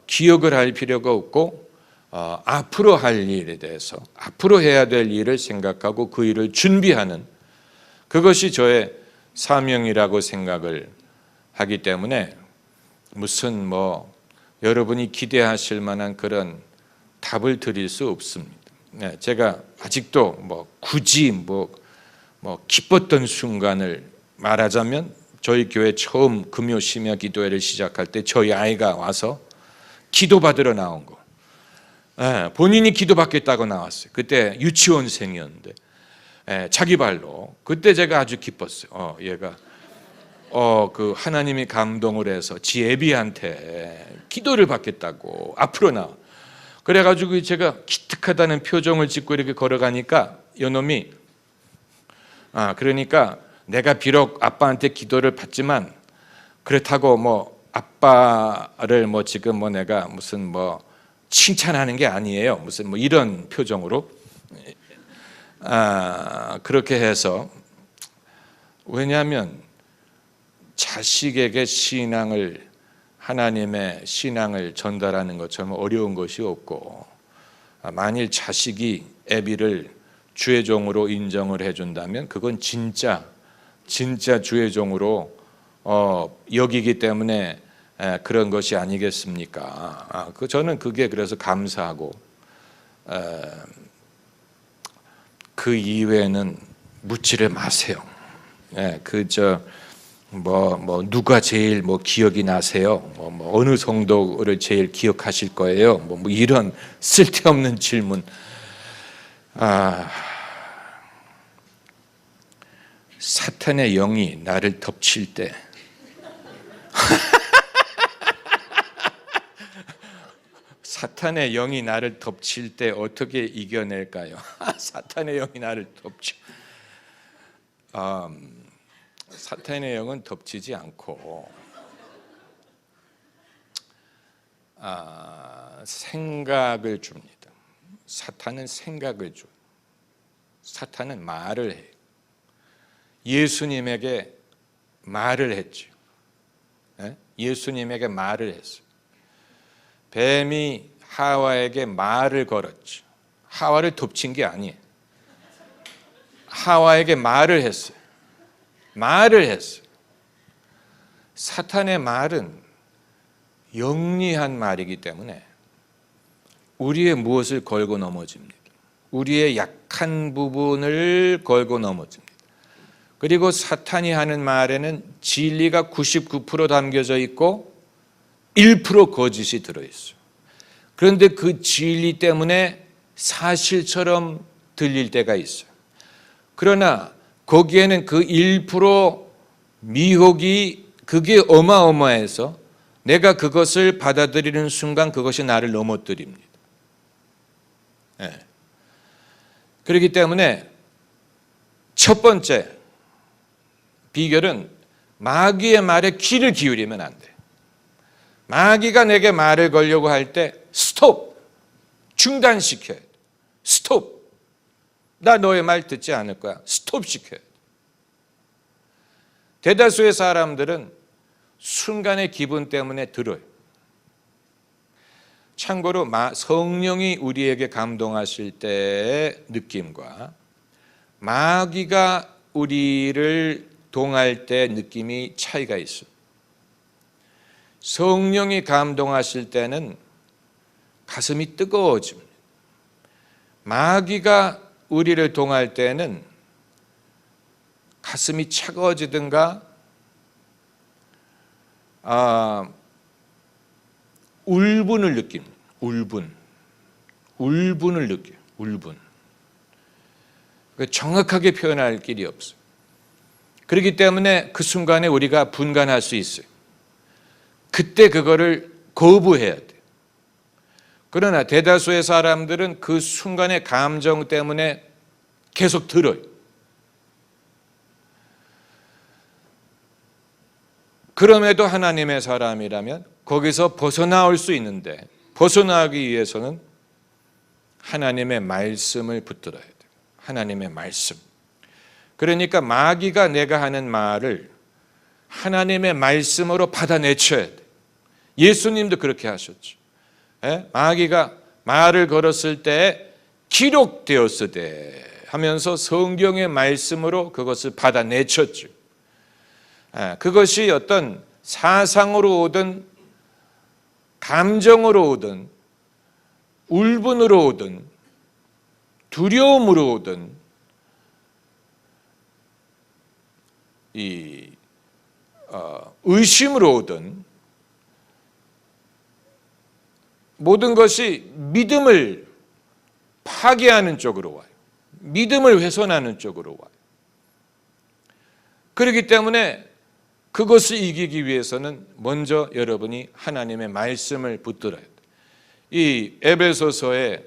기억을 할 필요가 없고 앞으로 할 일에 대해서 앞으로 해야 될 일을 생각하고 그 일을 준비하는 그것이 저의 사명이라고 생각을 하기 때문에 무슨 여러분이 기대하실 만한 그런 답을 드릴 수 없습니다. 제가 아직도 굳이 기뻤던 순간을 말하자면 저희 교회 처음 금요 심야 기도회를 시작할 때 저희 아이가 와서 기도받으러 나온 거. 본인이 기도받겠다고 나왔어요. 그때 유치원생이었는데 자기 발로. 그때 제가 아주 기뻤어요. 얘가 그 하나님이 감동을 해서 지 애비한테 기도를 받겠다고 앞으로 나와. 그래가지고 제가 기특하다는 표정을 짓고 이렇게 걸어가니까 요놈이 그러니까 내가 비록 아빠한테 기도를 받지만 그렇다고 아빠를 지금 내가 무슨 칭찬하는 게 아니에요. 무슨 이런 표정으로 그렇게 해서 왜냐하면 자식에게 하나님의 신앙을 전달하는 것처럼 어려운 것이 없고 만일 자식이 애비를 주의 종으로 인정을 해준다면 그건 진짜 주의 종으로 여기기 때문에 그런 것이 아니겠습니까? 저는 그게 그래서 감사하고 그 이외에는 묻지를 마세요. 누가 제일 기억이 나세요? 어느 성도를 제일 기억하실 거예요? 이런 쓸데없는 질문. 사탄의 영이 나를 덮칠 때 사탄의 영이 나를 덮칠 때 어떻게 이겨낼까요? 사탄의 영이 나를 덮쳐. 사탄의 영은 덮치지 않고 생각을 줍니다. 사탄은 생각을 줘. 사탄은 말을 해요. 예수님에게 말을 했죠. 예수님에게 말을 했어요. 뱀이 하와에게 말을 걸었죠. 하와를 덮친 게 아니에요. 하와에게 말을 했어요. 말을 했어요. 사탄의 말은 영리한 말이기 때문에 우리의 무엇을 걸고 넘어집니다. 우리의 약한 부분을 걸고 넘어집니다. 그리고 사탄이 하는 말에는 진리가 99% 담겨져 있고 1% 거짓이 들어있어요. 그런데 그 진리 때문에 사실처럼 들릴 때가 있어요. 그러나 거기에는 그 1% 미혹이 그게 어마어마해서 내가 그것을 받아들이는 순간 그것이 나를 넘어뜨립니다. 그렇기 때문에 첫 번째 비결은 마귀의 말에 귀를 기울이면 안 돼. 마귀가 내게 말을 걸려고 할 때 스톱! 중단시켜야 돼. 스톱! 나 너의 말 듣지 않을 거야. 스톱 시켜야 돼. 대다수의 사람들은 순간의 기분 때문에 들어요. 참고로 성령이 우리에게 감동하실 때의 느낌과 마귀가 우리를 동할 때 느낌이 차이가 있어요. 성령이 감동하실 때는 가슴이 뜨거워집니다. 마귀가 우리를 동할 때는 가슴이 차가워지든가 울분을 느낍니다. 울분을 느껴요. 울분. 정확하게 표현할 길이 없어요. 그렇기 때문에 그 순간에 우리가 분간할 수 있어요. 그때 그거를 거부해야 돼요. 그러나 대다수의 사람들은 그 순간의 감정 때문에 계속 들어요. 그럼에도 하나님의 사람이라면 거기서 벗어나올 수 있는데 벗어나기 위해서는 하나님의 말씀을 붙들어야 돼요. 하나님의 말씀. 그러니까 마귀가 내가 하는 말을 하나님의 말씀으로 받아내쳐야 돼. 예수님도 그렇게 하셨죠. 마귀가 말을 걸었을 때 기록되었으되 하면서 성경의 말씀으로 그것을 받아내쳤죠. 그것이 어떤 사상으로 오든 감정으로 오든 울분으로 오든 두려움으로 오든 의심으로 오든 모든 것이 믿음을 파괴하는 쪽으로 와요. 믿음을 훼손하는 쪽으로 와요. 그렇기 때문에 그것을 이기기 위해서는 먼저 여러분이 하나님의 말씀을 붙들어야 돼요. 이 에베소서에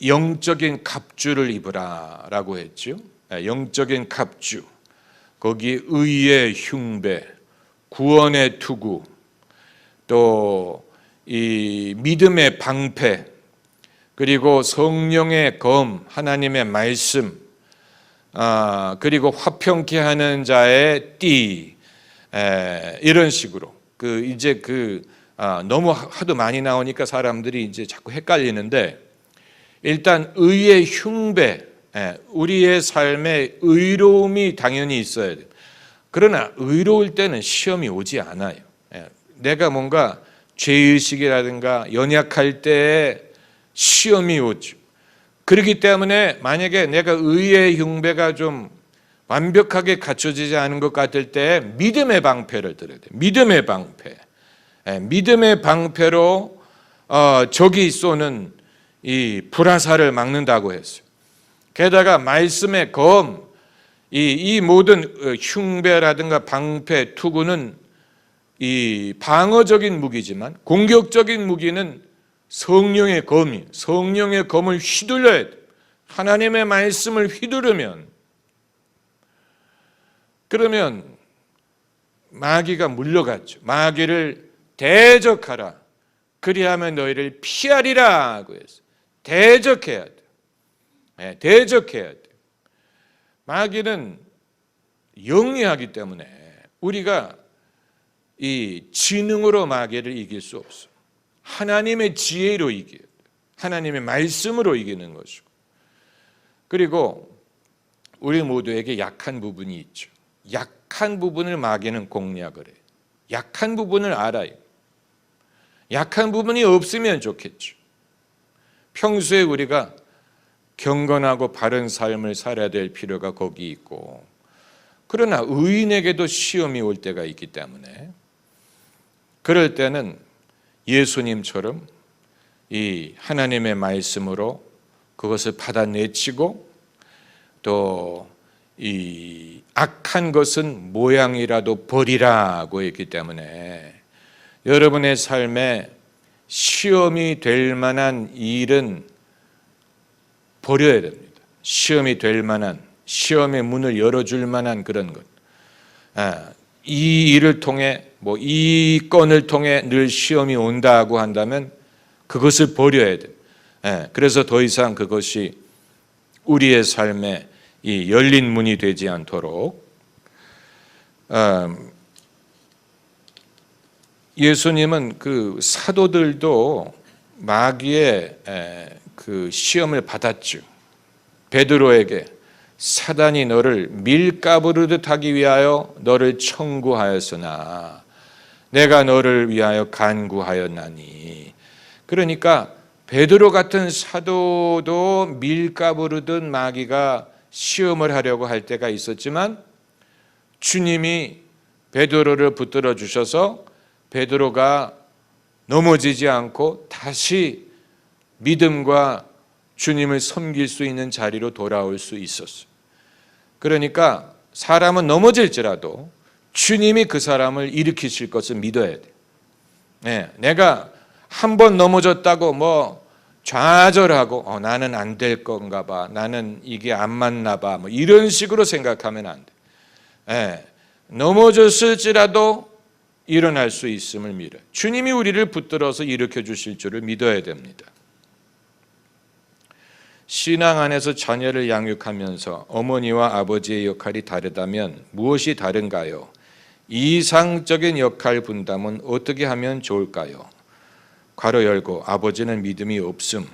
영적인 갑주를 입으라라고 했죠. 영적인 갑주. 거기 의의 흉배, 구원의 투구, 또 이 믿음의 방패, 그리고 성령의 검, 하나님의 말씀, 그리고 화평케 하는 자의 띠, 이런 식으로 이제 너무 하도 많이 나오니까 사람들이 이제 자꾸 헷갈리는데, 일단 의의 흉배, 우리의 삶에 의로움이 당연히 있어야 돼요. 그러나 의로울 때는 시험이 오지 않아요. 내가 뭔가 죄의식이라든가 연약할 때에 시험이 오죠. 그렇기 때문에 만약에 내가 의의 흉배가 좀 완벽하게 갖춰지지 않은 것 같을 때 믿음의 방패를 들어야 돼요. 믿음의 방패. 믿음의 방패로 적이 쏘는 이 불화살을 막는다고 했어요. 게다가 말씀의 검, 이 모든 흉배라든가 방패, 투구는 이 방어적인 무기지만 공격적인 무기는 성령의 검이, 성령의 검을 휘둘러야 돼. 하나님의 말씀을 휘두르면, 그러면 마귀가 물러갔죠. 마귀를 대적하라. 그리하면 너희를 피하리라고 했어요. 대적해야 돼. 대적해야 돼. 마귀는 영리하기 때문에 우리가 이 지능으로 마귀를 이길 수 없어. 하나님의 지혜로 이겨요. 하나님의 말씀으로 이기는 것이고. 그리고 우리 모두에게 약한 부분이 있죠. 약한 부분을 마귀는 공략을 해요. 약한 부분을 알아요. 약한 부분이 없으면 좋겠죠. 평소에 우리가 경건하고 바른 삶을 살아야 될 필요가 거기 있고, 그러나 의인에게도 시험이 올 때가 있기 때문에 그럴 때는 예수님처럼 이 하나님의 말씀으로 그것을 받아내치고, 또 이 악한 것은 모양이라도 버리라고 했기 때문에 여러분의 삶에 시험이 될 만한 일은 버려야 됩니다. 시험이 될 만한, 시험의 문을 열어줄 만한 그런 것. 이 일을 통해, 이 건을 통해 늘 시험이 온다고 한다면 그것을 버려야 돼요. 그래서 더 이상 그것이 우리의 삶에 이 열린 문이 되지 않도록, 예수님은 그 사도들도 마귀의 그 시험을 받았죠. 베드로에게 사단이 너를 밀가부르듯 하기 위하여 너를 청구하였으나 내가 너를 위하여 간구하였나니. 그러니까 베드로 같은 사도도 밀가부르듯 마귀가 시험을 하려고 할 때가 있었지만 주님이 베드로를 붙들어 주셔서 베드로가 넘어지지 않고 다시 믿음과 주님을 섬길 수 있는 자리로 돌아올 수 있었어요. 그러니까 사람은 넘어질지라도 주님이 그 사람을 일으키실 것을 믿어야 돼요. 내가 한 번 넘어졌다고 좌절하고 나는 안 될 건가 봐, 나는 이게 안 맞나 봐, 이런 식으로 생각하면 안 돼. 넘어졌을지라도 일어날 수 있음을 믿어요. 주님이 우리를 붙들어서 일으켜 주실 줄을 믿어야 됩니다. 신앙 안에서 자녀를 양육하면서 어머니와 아버지의 역할이 다르다면 무엇이 다른가요? 이상적인 역할 분담은 어떻게 하면 좋을까요? 괄호 열고 아버지는 믿음이 없음.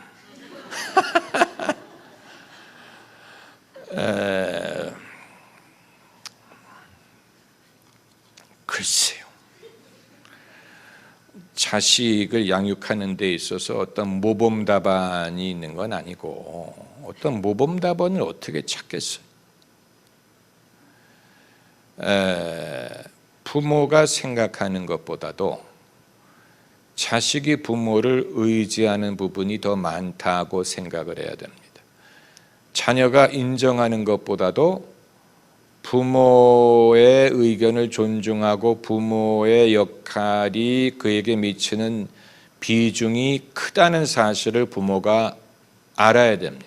글쎄요. 자식을 양육하는 데 있어서 어떤 모범 답안이 있는 건 아니고 어떤 모범 답안을 어떻게 찾겠어요? 부모가 생각하는 것보다도 자식이 부모를 의지하는 부분이 더 많다고 생각을 해야 됩니다. 자녀가 인정하는 것보다도 부모의 의견을 존중하고 부모의 역할이 그에게 미치는 비중이 크다는 사실을 부모가 알아야 됩니다.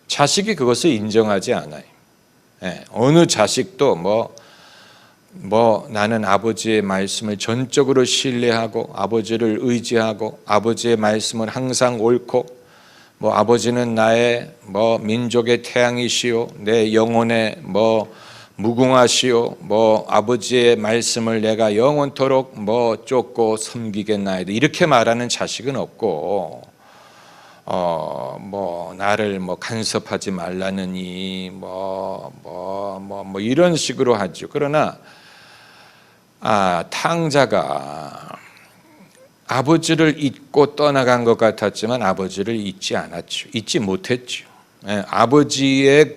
자식이 그것을 인정하지 않아요. 어느 자식도 나는 아버지의 말씀을 전적으로 신뢰하고 아버지를 의지하고 아버지의 말씀은 항상 옳고 아버지는 나의 민족의 태양이시오, 내 영혼의 무궁하시오, 아버지의 말씀을 내가 영원토록 쫓고 섬기겠나이다, 이렇게 말하는 자식은 없고, 나를 간섭하지 말라느니 이런 식으로 하죠. 그러나 탕자가 아버지를 잊고 떠나간 것 같았지만 아버지를 잊지 않았죠. 잊지 못했죠. 아버지의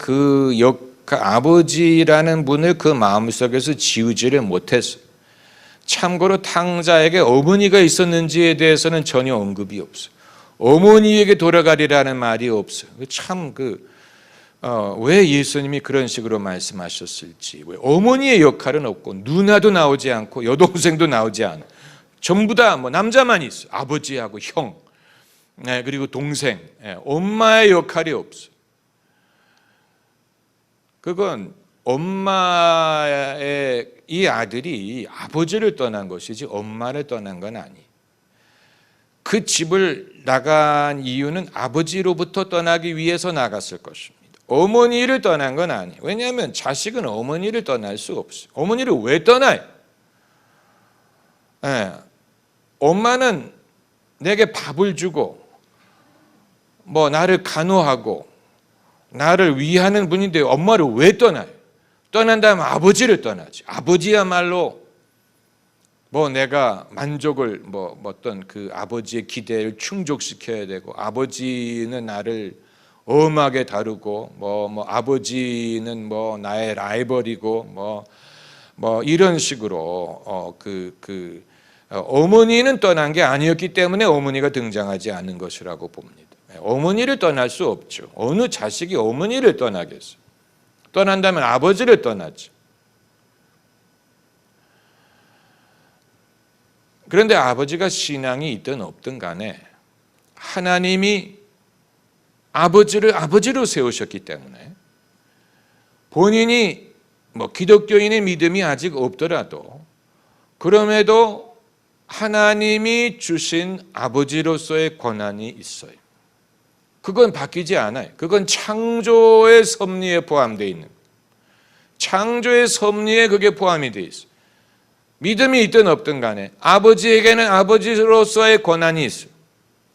아버지라는 분을 그 마음속에서 지우지를 못했어요. 참고로 탕자에게 어머니가 있었는지에 대해서는 전혀 언급이 없어요. 어머니에게 돌아가리라는 말이 없어요. 참 왜 예수님이 그런 식으로 말씀하셨을지. 왜 어머니의 역할은 없고 누나도 나오지 않고 여동생도 나오지 않아. 전부 다 남자만 있어. 아버지하고 형, 그리고 동생. 엄마의 역할이 없어. 그건 엄마의 이 아들이 아버지를 떠난 것이지 엄마를 떠난 건 아니. 그 집을 나간 이유는 아버지로부터 떠나기 위해서 나갔을 것입니다. 어머니를 떠난 건 아니에요. 왜냐하면 자식은 어머니를 떠날 수 없어요. 어머니를 왜 떠나요? 엄마는 내게 밥을 주고 나를 간호하고 나를 위하는 분인데 엄마를 왜 떠나요? 떠난다면 아버지를 떠나지. 아버지야말로 내가 만족을 어떤 그 아버지의 기대를 충족시켜야 되고, 아버지는 나를 엄하게 다루고 아버지는 나의 라이벌이고 이런 식으로 어머니는 떠난 게 아니었기 때문에 어머니가 등장하지 않는 것이라고 봅니다. 어머니를 떠날 수 없죠. 어느 자식이 어머니를 떠나겠어요? 떠난다면 아버지를 떠나죠. 그런데 아버지가 신앙이 있든 없든 간에 하나님이 아버지를 아버지로 세우셨기 때문에 본인이 기독교인의 믿음이 아직 없더라도 그럼에도 하나님이 주신 아버지로서의 권한이 있어요. 그건 바뀌지 않아요. 그건 창조의 섭리에 포함되어 있는 거예요. 창조의 섭리에 그게 포함이 되어 있어요. 믿음이 있든 없든 간에 아버지에게는 아버지로서의 권한이 있어요.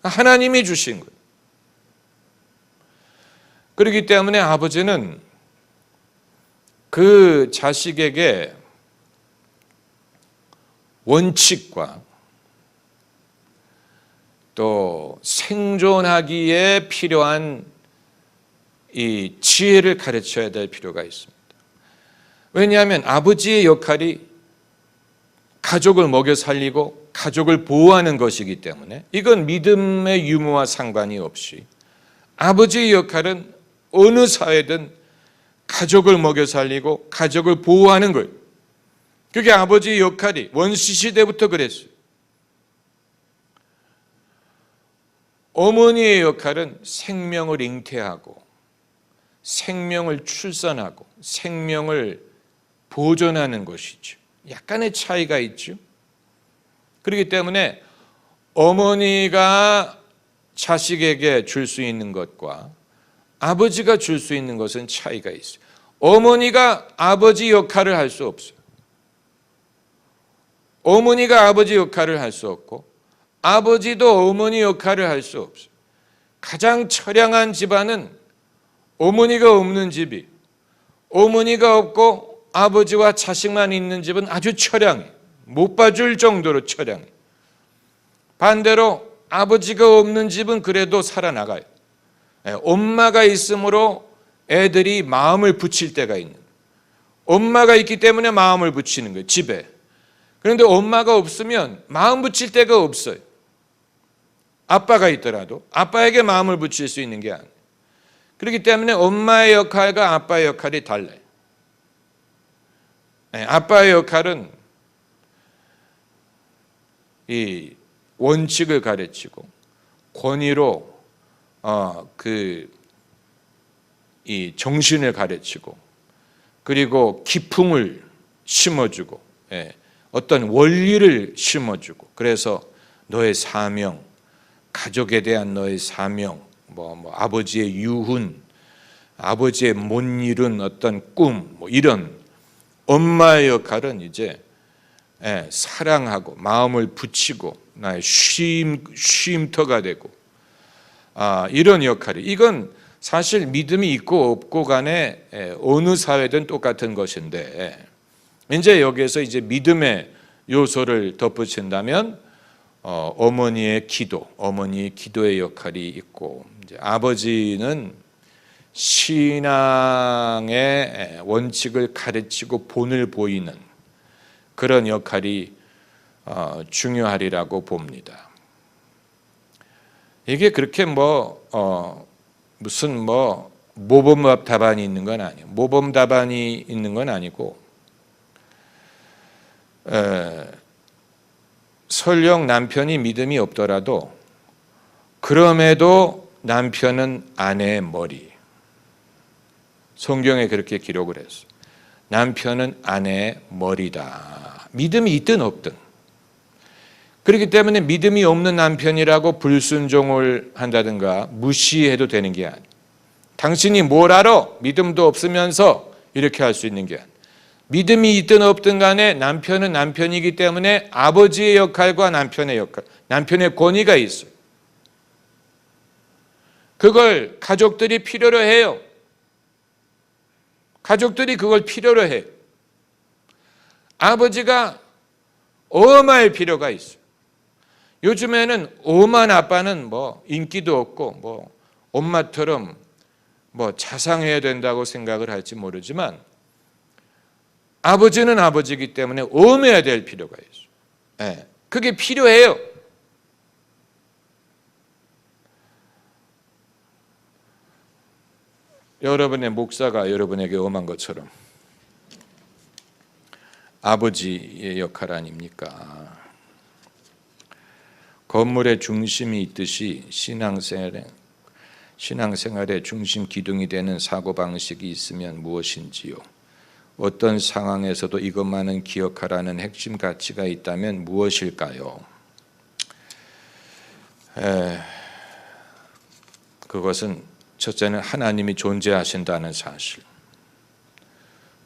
하나님이 주신 거예요. 그렇기 때문에 아버지는 그 자식에게 원칙과 또 생존하기에 필요한 이 지혜를 가르쳐야 될 필요가 있습니다. 왜냐하면 아버지의 역할이 가족을 먹여 살리고 가족을 보호하는 것이기 때문에 이건 믿음의 유무와 상관이 없이 아버지의 역할은 어느 사회든 가족을 먹여 살리고 가족을 보호하는 거예요. 그게 아버지의 역할이 원시시대부터 그랬어요. 어머니의 역할은 생명을 잉태하고 생명을 출산하고 생명을 보존하는 것이죠. 약간의 차이가 있죠. 그렇기 때문에 어머니가 자식에게 줄 수 있는 것과 아버지가 줄 수 있는 것은 차이가 있어요. 어머니가 아버지 역할을 할 수 없어요. 어머니가 아버지 역할을 할 수 없고 아버지도 어머니 역할을 할 수 없어요. 가장 처량한 집안은 어머니가 없는 집이, 어머니가 없고 아버지와 자식만 있는 집은 아주 처량해. 못 봐줄 정도로 처량해. 반대로 아버지가 없는 집은 그래도 살아나가요. 엄마가 있으므로 애들이 마음을 붙일 때가 있는 거예요. 엄마가 있기 때문에 마음을 붙이는 거예요, 집에. 그런데 엄마가 없으면 마음 붙일 데가 없어요. 아빠가 있더라도 아빠에게 마음을 붙일 수 있는 게 아니에요. 그렇기 때문에 엄마의 역할과 아빠의 역할이 달라요. 아빠의 역할은 이 원칙을 가르치고 권위로 이 정신을 가르치고 그리고 기풍을 심어주고 어떤 원리를 심어주고 그래서 너의 사명, 가족에 대한 너의 사명, 아버지의 유훈, 아버지의 못 이룬 어떤 꿈, 이런 엄마의 역할은 이제 사랑하고 마음을 붙이고 나의 쉼터가 되고 이런 역할이 이건 사실 믿음이 있고 없고 간에 어느 사회든 똑같은 것인데 이제 여기에서 이제 믿음의 요소를 덧붙인다면 어머니의 기도의 역할이 있고 이제 아버지는 신앙의 원칙을 가르치고 본을 보이는 그런 역할이 중요하리라고 봅니다. 이게 그렇게 무슨 모범 답안이 있는 건 아니에요. 모범 답안이 있는 건 아니고 설령 남편이 믿음이 없더라도 그럼에도 남편은 아내의 머리. 성경에 그렇게 기록을 했어요. 남편은 아내의 머리다. 믿음이 있든 없든. 그렇기 때문에 믿음이 없는 남편이라고 불순종을 한다든가 무시해도 되는 게 아니에요. 당신이 뭘 알아? 믿음도 없으면서 이렇게 할 수 있는 게 아니에요. 믿음이 있든 없든 간에 남편은 남편이기 때문에 아버지의 역할과 남편의 역할, 남편의 권위가 있어요. 그걸 가족들이 필요로 해요. 가족들이 그걸 필요로 해요. 아버지가 엄할 필요가 있어요. 요즘에는 엄한 아빠는 인기도 없고 엄마처럼 자상해야 된다고 생각을 할지 모르지만 아버지는 아버지이기 때문에 엄해야 될 필요가 있어요. 그게 필요해요. 여러분의 목사가 여러분에게 엄한 것처럼 아버지의 역할 아닙니까? 건물의 중심이 있듯이 신앙생활의 중심 기둥이 되는 사고방식이 있으면 무엇인지요? 어떤 상황에서도 이것만은 기억하라는 핵심 가치가 있다면 무엇일까요? 그것은 첫째는 하나님이 존재하신다는 사실,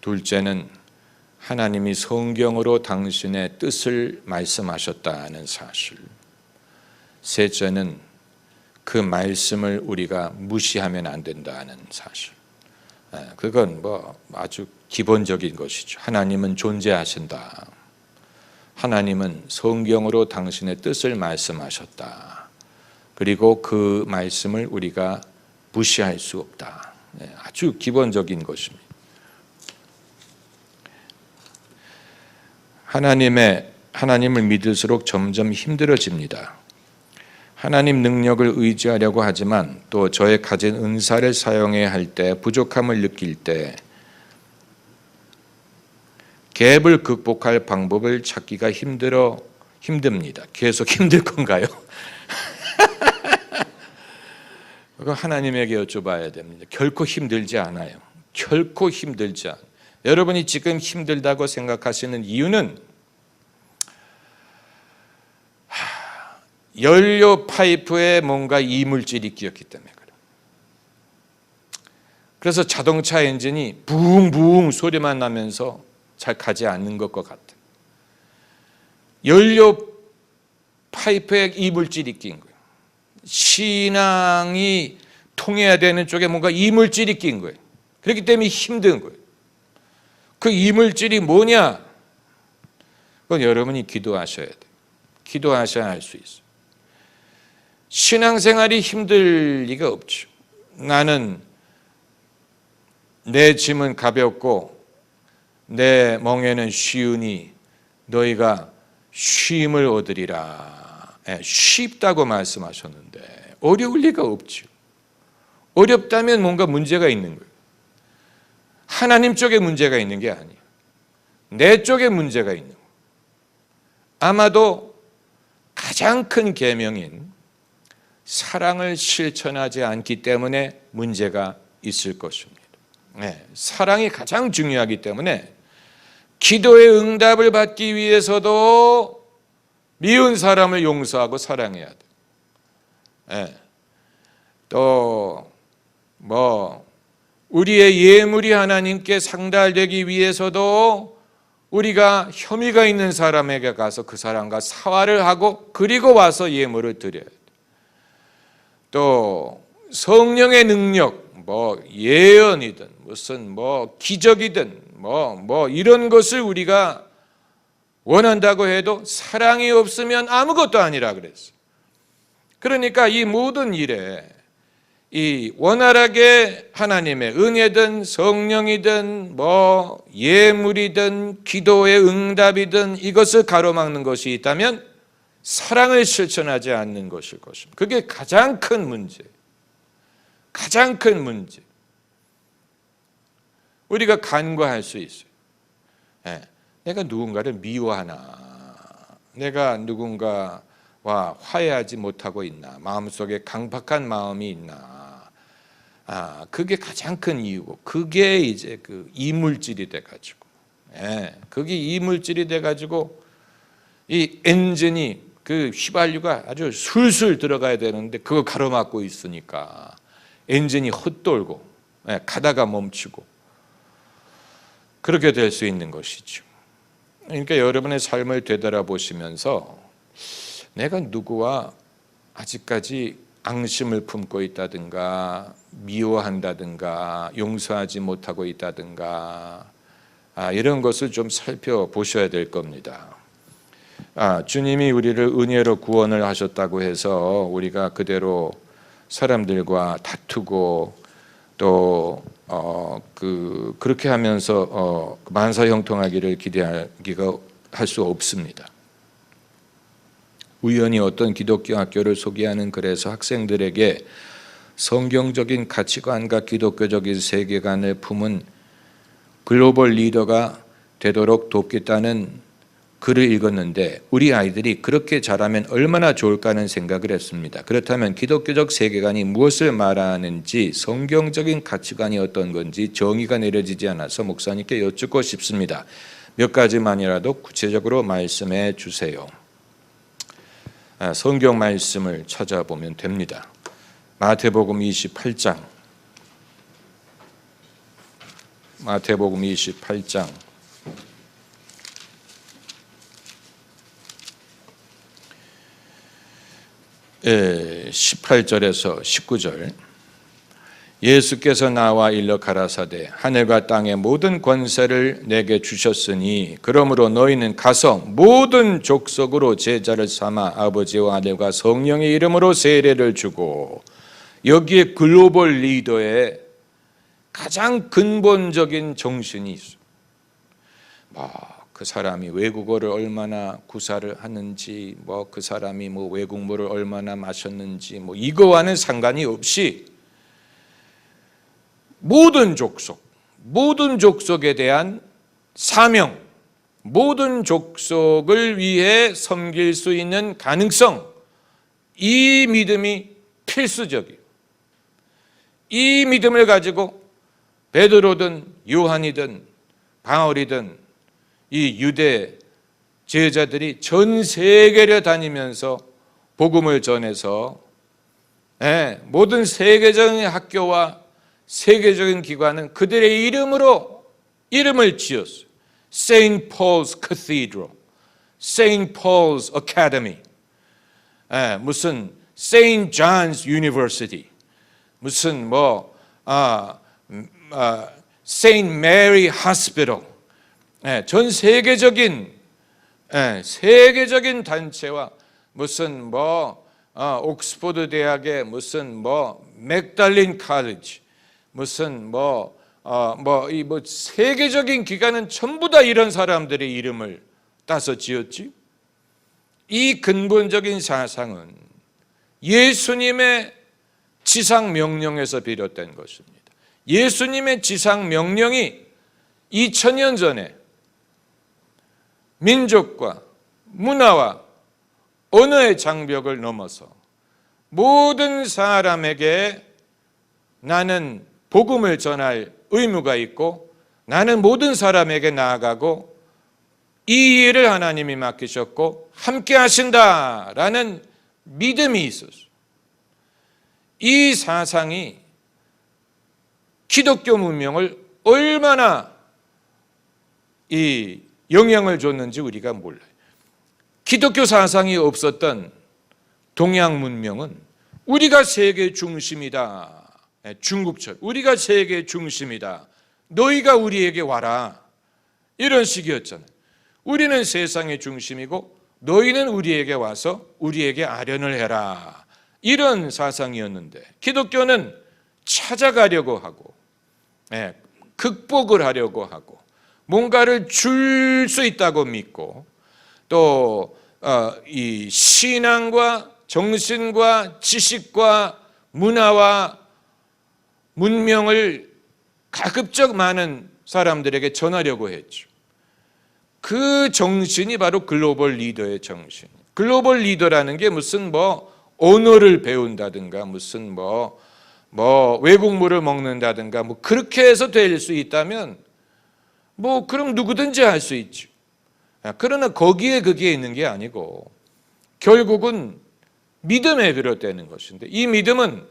둘째는 하나님이 성경으로 당신의 뜻을 말씀하셨다는 사실, 셋째는 그 말씀을 우리가 무시하면 안 된다는 사실. 그건 아주 기본적인 것이죠. 하나님은 존재하신다. 하나님은 성경으로 당신의 뜻을 말씀하셨다. 그리고 그 말씀을 우리가 무시할 수 없다. 아주 기본적인 것입니다. 하나님을 믿을수록 점점 힘들어집니다. 하나님 능력을 의지하려고 하지만 또 저의 가진 은사를 사용해야 할 때 부족함을 느낄 때 갭을 극복할 방법을 찾기가 힘듭니다. 계속 힘들 건가요? 그거 하나님에게 여쭤봐야 됩니다. 결코 힘들지 않아요. 결코 힘들지 않아요. 여러분이 지금 힘들다고 생각하시는 이유는 연료 파이프에 뭔가 이물질이 끼었기 때문에 그래요. 그래서 자동차 엔진이 붕붕 소리만 나면서 잘 가지 않는 것 같아요. 연료 파이프에 이물질이 낀 거예요. 신앙이 통해야 되는 쪽에 뭔가 이물질이 낀 거예요. 그렇기 때문에 힘든 거예요. 그 이물질이 뭐냐? 그건 여러분이 기도하셔야 돼요. 기도하셔야 할 수 있어요. 신앙생활이 힘들 리가 없죠. 나는 내 짐은 가볍고 내 멍에는 쉬우니 너희가 쉼을 얻으리라. 쉽다고 말씀하셨는데 어려울 리가 없죠. 어렵다면 뭔가 문제가 있는 거예요. 하나님 쪽에 문제가 있는 게 아니에요. 내 쪽에 문제가 있는 거예요. 아마도 가장 큰 계명인 사랑을 실천하지 않기 때문에 문제가 있을 것입니다. 사랑이 가장 중요하기 때문에 기도의 응답을 받기 위해서도 미운 사람을 용서하고 사랑해야 돼. 또 우리의 예물이 하나님께 상달되기 위해서도 우리가 혐의가 있는 사람에게 가서 그 사람과 사화를 하고 그리고 와서 예물을 드려야 돼. 또 성령의 능력, 예언이든 무슨 기적이든 이런 것을 우리가 원한다고 해도 사랑이 없으면 아무것도 아니라 그랬어요. 그러니까 이 모든 일에 이 원활하게 하나님의 은혜든 성령이든 예물이든 기도의 응답이든 이것을 가로막는 것이 있다면 사랑을 실천하지 않는 것일 것입니다. 그게 가장 큰 문제. 가장 큰 문제. 우리가 간과할 수 있어요. 내가 누군가를 미워하나? 내가 누군가와 화해하지 못하고 있나? 마음속에 강박한 마음이 있나? 그게 가장 큰 이유고, 그게 이제 그 이물질이 돼가지고, 그게 이물질이 돼가지고 이 엔진이 그 휘발유가 아주 술술 들어가야 되는데 그거 가로막고 있으니까 엔진이 헛돌고 가다가 멈추고 그렇게 될 수 있는 것이죠. 그러니까 여러분의 삶을 되돌아보시면서 내가 누구와 아직까지 앙심을 품고 있다든가 미워한다든가 용서하지 못하고 있다든가 이런 것을 좀 살펴보셔야 될 겁니다. 주님이 우리를 은혜로 구원을 하셨다고 해서 우리가 그대로 사람들과 다투고 또 그렇게 하면서 만사형통하기를 기대하기가 할 수 없습니다. 우연히 어떤 기독교 학교를 소개하는 글에서 학생들에게 성경적인 가치관과 기독교적인 세계관을 품은 글로벌 리더가 되도록 돕겠다는 글을 읽었는데 우리 아이들이 그렇게 자라면 얼마나 좋을까 하는 생각을 했습니다. 그렇다면 기독교적 세계관이 무엇을 말하는지 성경적인 가치관이 어떤 건지 정의가 내려지지 않아서 목사님께 여쭙고 싶습니다. 몇 가지만이라도 구체적으로 말씀해 주세요. 성경 말씀을 찾아보면 됩니다. 마태복음 28장 18절에서 19절 예수께서 나와 일러 가라사대 하늘과 땅의 모든 권세를 내게 주셨으니 그러므로 너희는 가서 모든 족속으로 제자를 삼아 아버지와 아들과 성령의 이름으로 세례를 주고 여기에 글로벌 리더의 가장 근본적인 정신이 있어요. 그 사람이 외국어를 얼마나 구사를 하는지 그 사람이 외국물을 얼마나 마셨는지 이거와는 상관이 없이 모든 족속에 대한 사명, 모든 족속을 위해 섬길 수 있는 가능성, 이 믿음이 필수적이에요. 이 믿음을 가지고 베드로든 요한이든 바울이든 이 유대 제자들이 전 세계를 다니면서 복음을 전해서 모든 세계적인 학교와 세계적인 기관은 그들의 이름을 지었어요. St. Paul's Cathedral, St. Paul's Academy, 무슨 St. John's University, 무슨 St. Mary Hospital, 전 세계적인 단체와 무슨 옥스퍼드 대학의 무슨 맥달린 칼리지, 무슨 세계적인 기관은 전부 다 이런 사람들의 이름을 따서 지었지. 이 근본적인 사상은 예수님의 지상 명령에서 비롯된 것입니다. 예수님의 지상 명령이 2000년 전에 민족과 문화와 언어의 장벽을 넘어서 모든 사람에게 나는 복음을 전할 의무가 있고 나는 모든 사람에게 나아가고 이 일을 하나님이 맡기셨고 함께 하신다라는 믿음이 있었어요. 이 사상이 기독교 문명을 얼마나 이 영향을 줬는지 우리가 몰라요. 기독교 사상이 없었던 동양 문명은 우리가 세계 중심이다. 중국처럼 우리가 세계 중심이다. 너희가 우리에게 와라. 이런 식이었잖아요. 우리는 세상의 중심이고 너희는 우리에게 와서 우리에게 아련을 해라. 이런 사상이었는데 기독교는 찾아가려고 하고 극복을 하려고 하고 뭔가를 줄 수 있다고 믿고 또 이 신앙과 정신과 지식과 문화와 문명을 가급적 많은 사람들에게 전하려고 했죠. 그 정신이 바로 글로벌 리더의 정신. 글로벌 리더라는 게 무슨 언어를 배운다든가 무슨 외국물을 먹는다든가 그렇게 해서 될 수 있다면 그럼 누구든지 할 수 있죠. 그러나 거기에 그게 있는 게 아니고 결국은 믿음에 비롯되는 것인데 이 믿음은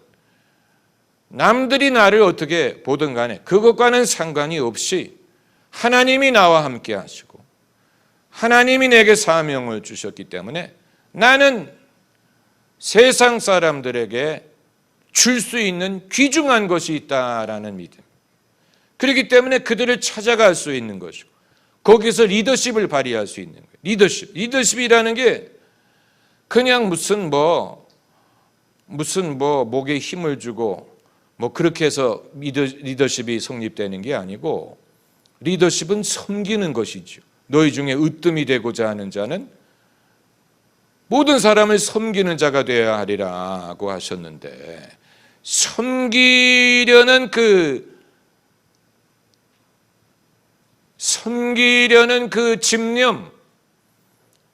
남들이 나를 어떻게 보든 간에 그것과는 상관이 없이 하나님이 나와 함께 하시고 하나님이 내게 사명을 주셨기 때문에 나는 세상 사람들에게 줄 수 있는 귀중한 것이 있다라는 믿음. 그렇기 때문에 그들을 찾아갈 수 있는 것이고 거기서 리더십을 발휘할 수 있는 거예요. 리더십이라는 게 그냥 무슨 목에 힘을 주고 그렇게 해서 리더십이 성립되는 게 아니고 리더십은 섬기는 것이죠. 너희 중에 으뜸이 되고자 하는 자는 모든 사람을 섬기는 자가 되어야 하리라고 하셨는데 섬기려는 그 집념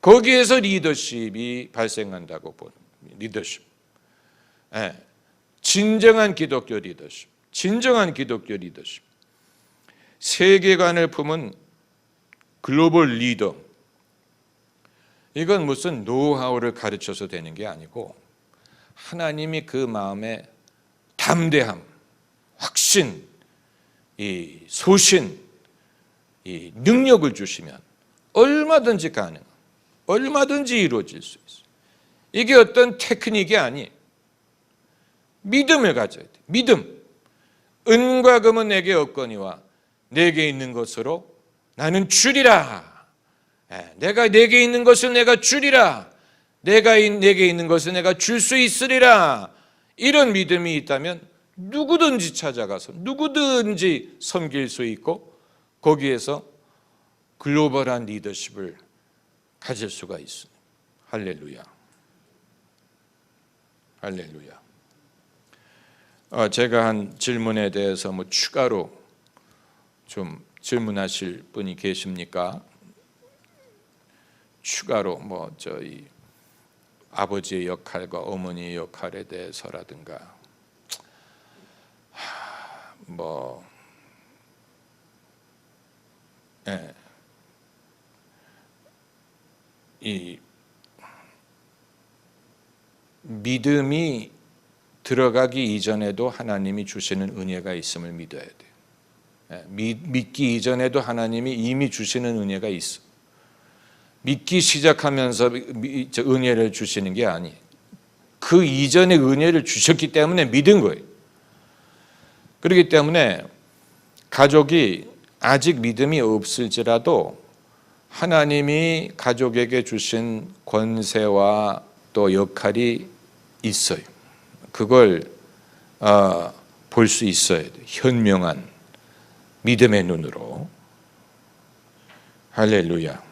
거기에서 리더십이 발생한다고 보는 리더십. 진정한 기독교 리더십. 세계관을 품은 글로벌 리더. 이건 무슨 노하우를 가르쳐서 되는 게 아니고 하나님이 그 마음에 담대함, 확신, 이 소신, 이 능력을 주시면 얼마든지 얼마든지 이루어질 수 있어요. 이게 어떤 테크닉이 아니에요. 믿음을 가져야 돼. 믿음. 은과 금은 내게 없거니와 내게 있는 것으로 나는 주리라. 내게 있는 것을 내가 주리라. 내게 있는 것을 내가 줄 수 있으리라. 이런 믿음이 있다면 누구든지 찾아가서 누구든지 섬길 수 있고 거기에서 글로벌한 리더십을 가질 수가 있습니다. 할렐루야. 제가 한 질문에 대해서 추가로 좀 질문하실 분이 계십니까? 추가로 저희 아버지의 역할과 어머니의 역할에 대해서라든가 이 믿음이 들어가기 이전에도 하나님이 주시는 은혜가 있음을 믿어야 돼요. 믿기 이전에도 하나님이 이미 주시는 은혜가 있어. 믿기 시작하면서 은혜를 주시는 게 아니에요. 그 이전에 은혜를 주셨기 때문에 믿은 거예요. 그렇기 때문에 가족이 아직 믿음이 없을지라도 하나님이 가족에게 주신 권세와 또 역할이 있어요. 그걸 볼 수 있어야 돼요. 현명한 믿음의 눈으로. 할렐루야.